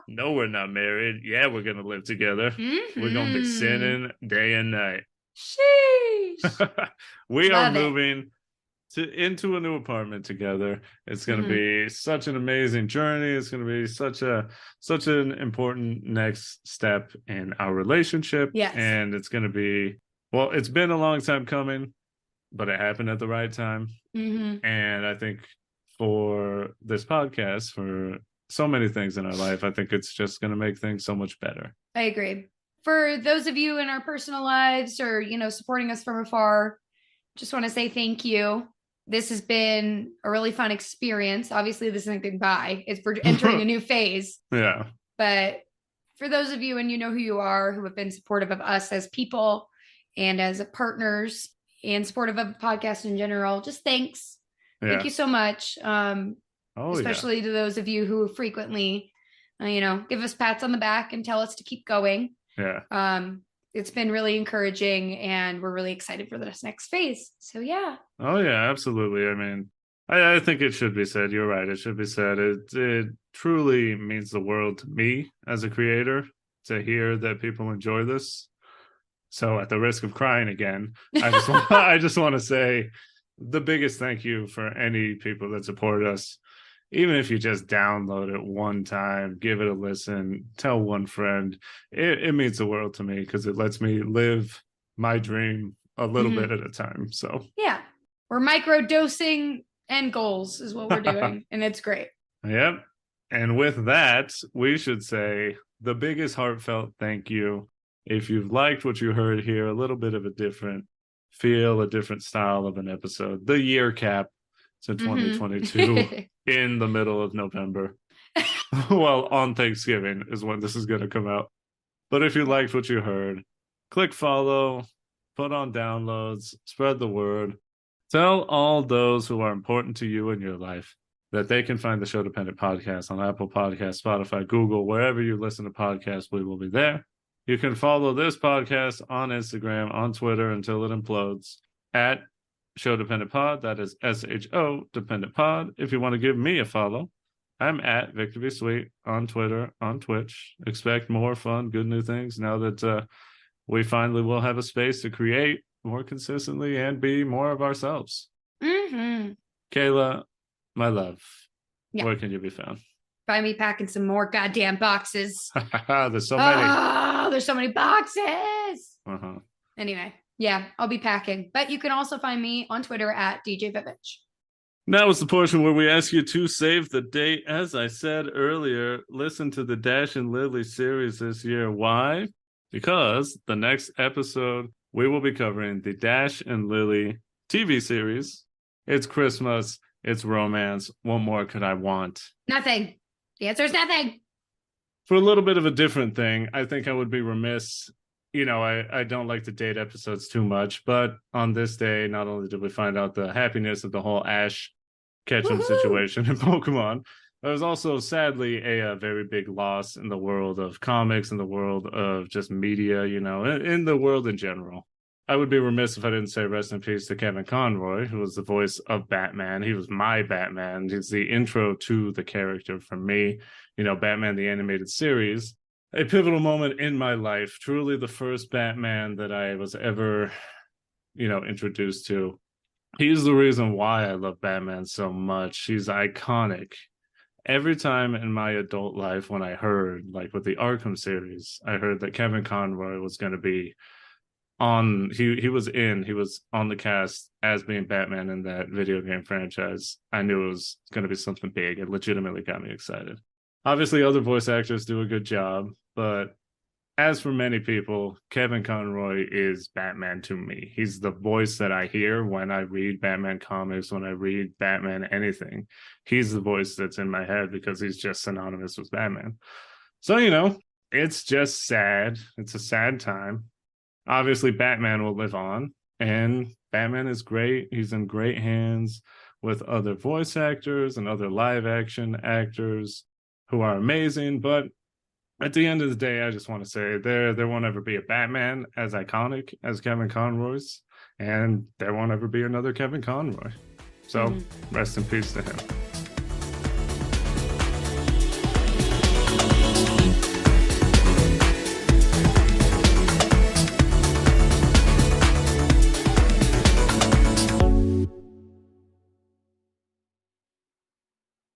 No, we're not married. Yeah, we're going to live together. We're going to be sinning day and night. Sheesh. We are moving into a new apartment together. It's going to be such an amazing journey. It's going to be such an important next step in our relationship. Yes. And it's going to be, well, it's been a long time coming, but it happened at the right time. And I think for this podcast, for so many things in our life, I think it's just going to make things so much better. I agree. For those of you in our personal lives or, supporting us from afar, just want to say thank you. This has been a really fun experience. Obviously, this isn't goodbye. It's for entering a new phase. Yeah. But for those of you, and you know who you are, who have been supportive of us as people and as partners and supportive of the podcast in general, just thanks. Yeah. Thank you so much. Especially to those of you who frequently, give us pats on the back and tell us to keep going. Yeah. It's been really encouraging, and we're really excited for this next phase. So yeah. Oh yeah, absolutely. I mean, I think it should be said. You're right. It should be said. It truly means the world to me as a creator to hear that people enjoy this. So at the risk of crying again, I just want to say the biggest thank you for any people that support us. Even if you just download it one time, give it a listen, tell one friend, it means the world to me because it lets me live my dream a little bit at a time. So yeah, we're micro dosing end goals is what we're doing, and it's great. Yep. And with that, we should say the biggest heartfelt thank you. If you've liked what you heard here, a little bit of a different feel, a different style of an episode, the Yearcap to 2022 in the middle of November. Well, on Thanksgiving is when this is going to come out. But if you liked what you heard, click follow, put on downloads, spread the word. Tell all those who are important to you in your life that they can find the Sho-Dependent podcast on Apple Podcasts, Spotify, Google, wherever you listen to podcasts, we will be there. You can follow this podcast on Instagram, on Twitter until it implodes at Sho-Dependent Pod. That is SHO Dependent Pod. If you want to give me a follow, I'm at Victor V. Sweet on Twitter, on Twitch. Expect more fun, good new things now that we finally will have a space to create more consistently and be more of ourselves. Kayla, my love, where can you be found? Find me packing some more goddamn boxes. There's so many. Oh, there's so many boxes. Anyway, yeah, I'll be packing. But you can also find me on Twitter at DJ Vivich. Now is the portion where we ask you to save the date. As I said earlier, listen to the Dash and Lily series this year. Why? Because the next episode, we will be covering the Dash and Lily TV series. It's Christmas. It's romance. What more could I want? Nothing. The answer is nothing. For a little bit of a different thing, I think I would be remiss. I don't like to date episodes too much, but on this day, not only did we find out the happiness of the whole Ash Ketchum situation in Pokemon, there was also sadly a very big loss in the world of comics, in the world of just media, in the world in general. I would be remiss if I didn't say rest in peace to Kevin Conroy, who was the voice of Batman. He was my Batman. He's the intro to the character for me. Batman, the animated series. A pivotal moment in my life. Truly the first Batman that I was ever, introduced to. He's the reason why I love Batman so much. He's iconic. Every time in my adult life when I heard, like with the Arkham series, I heard that Kevin Conroy was going to be he was on the cast as being Batman in that video game franchise. I knew it was going to be something big. It legitimately got me excited. Obviously, other voice actors do a good job, but as for many people, Kevin Conroy is Batman to me. He's the voice that I hear when I read Batman comics, when I read Batman anything. He's the voice that's in my head because he's just synonymous with Batman. So, it's just sad. It's a sad time. Obviously, Batman will live on, and Batman is great. He's in great hands with other voice actors and other live action actors who are amazing. But at the end of the day, I just want to say there won't ever be a Batman as iconic as Kevin Conroy's, and there won't ever be another Kevin Conroy. So rest in peace to him.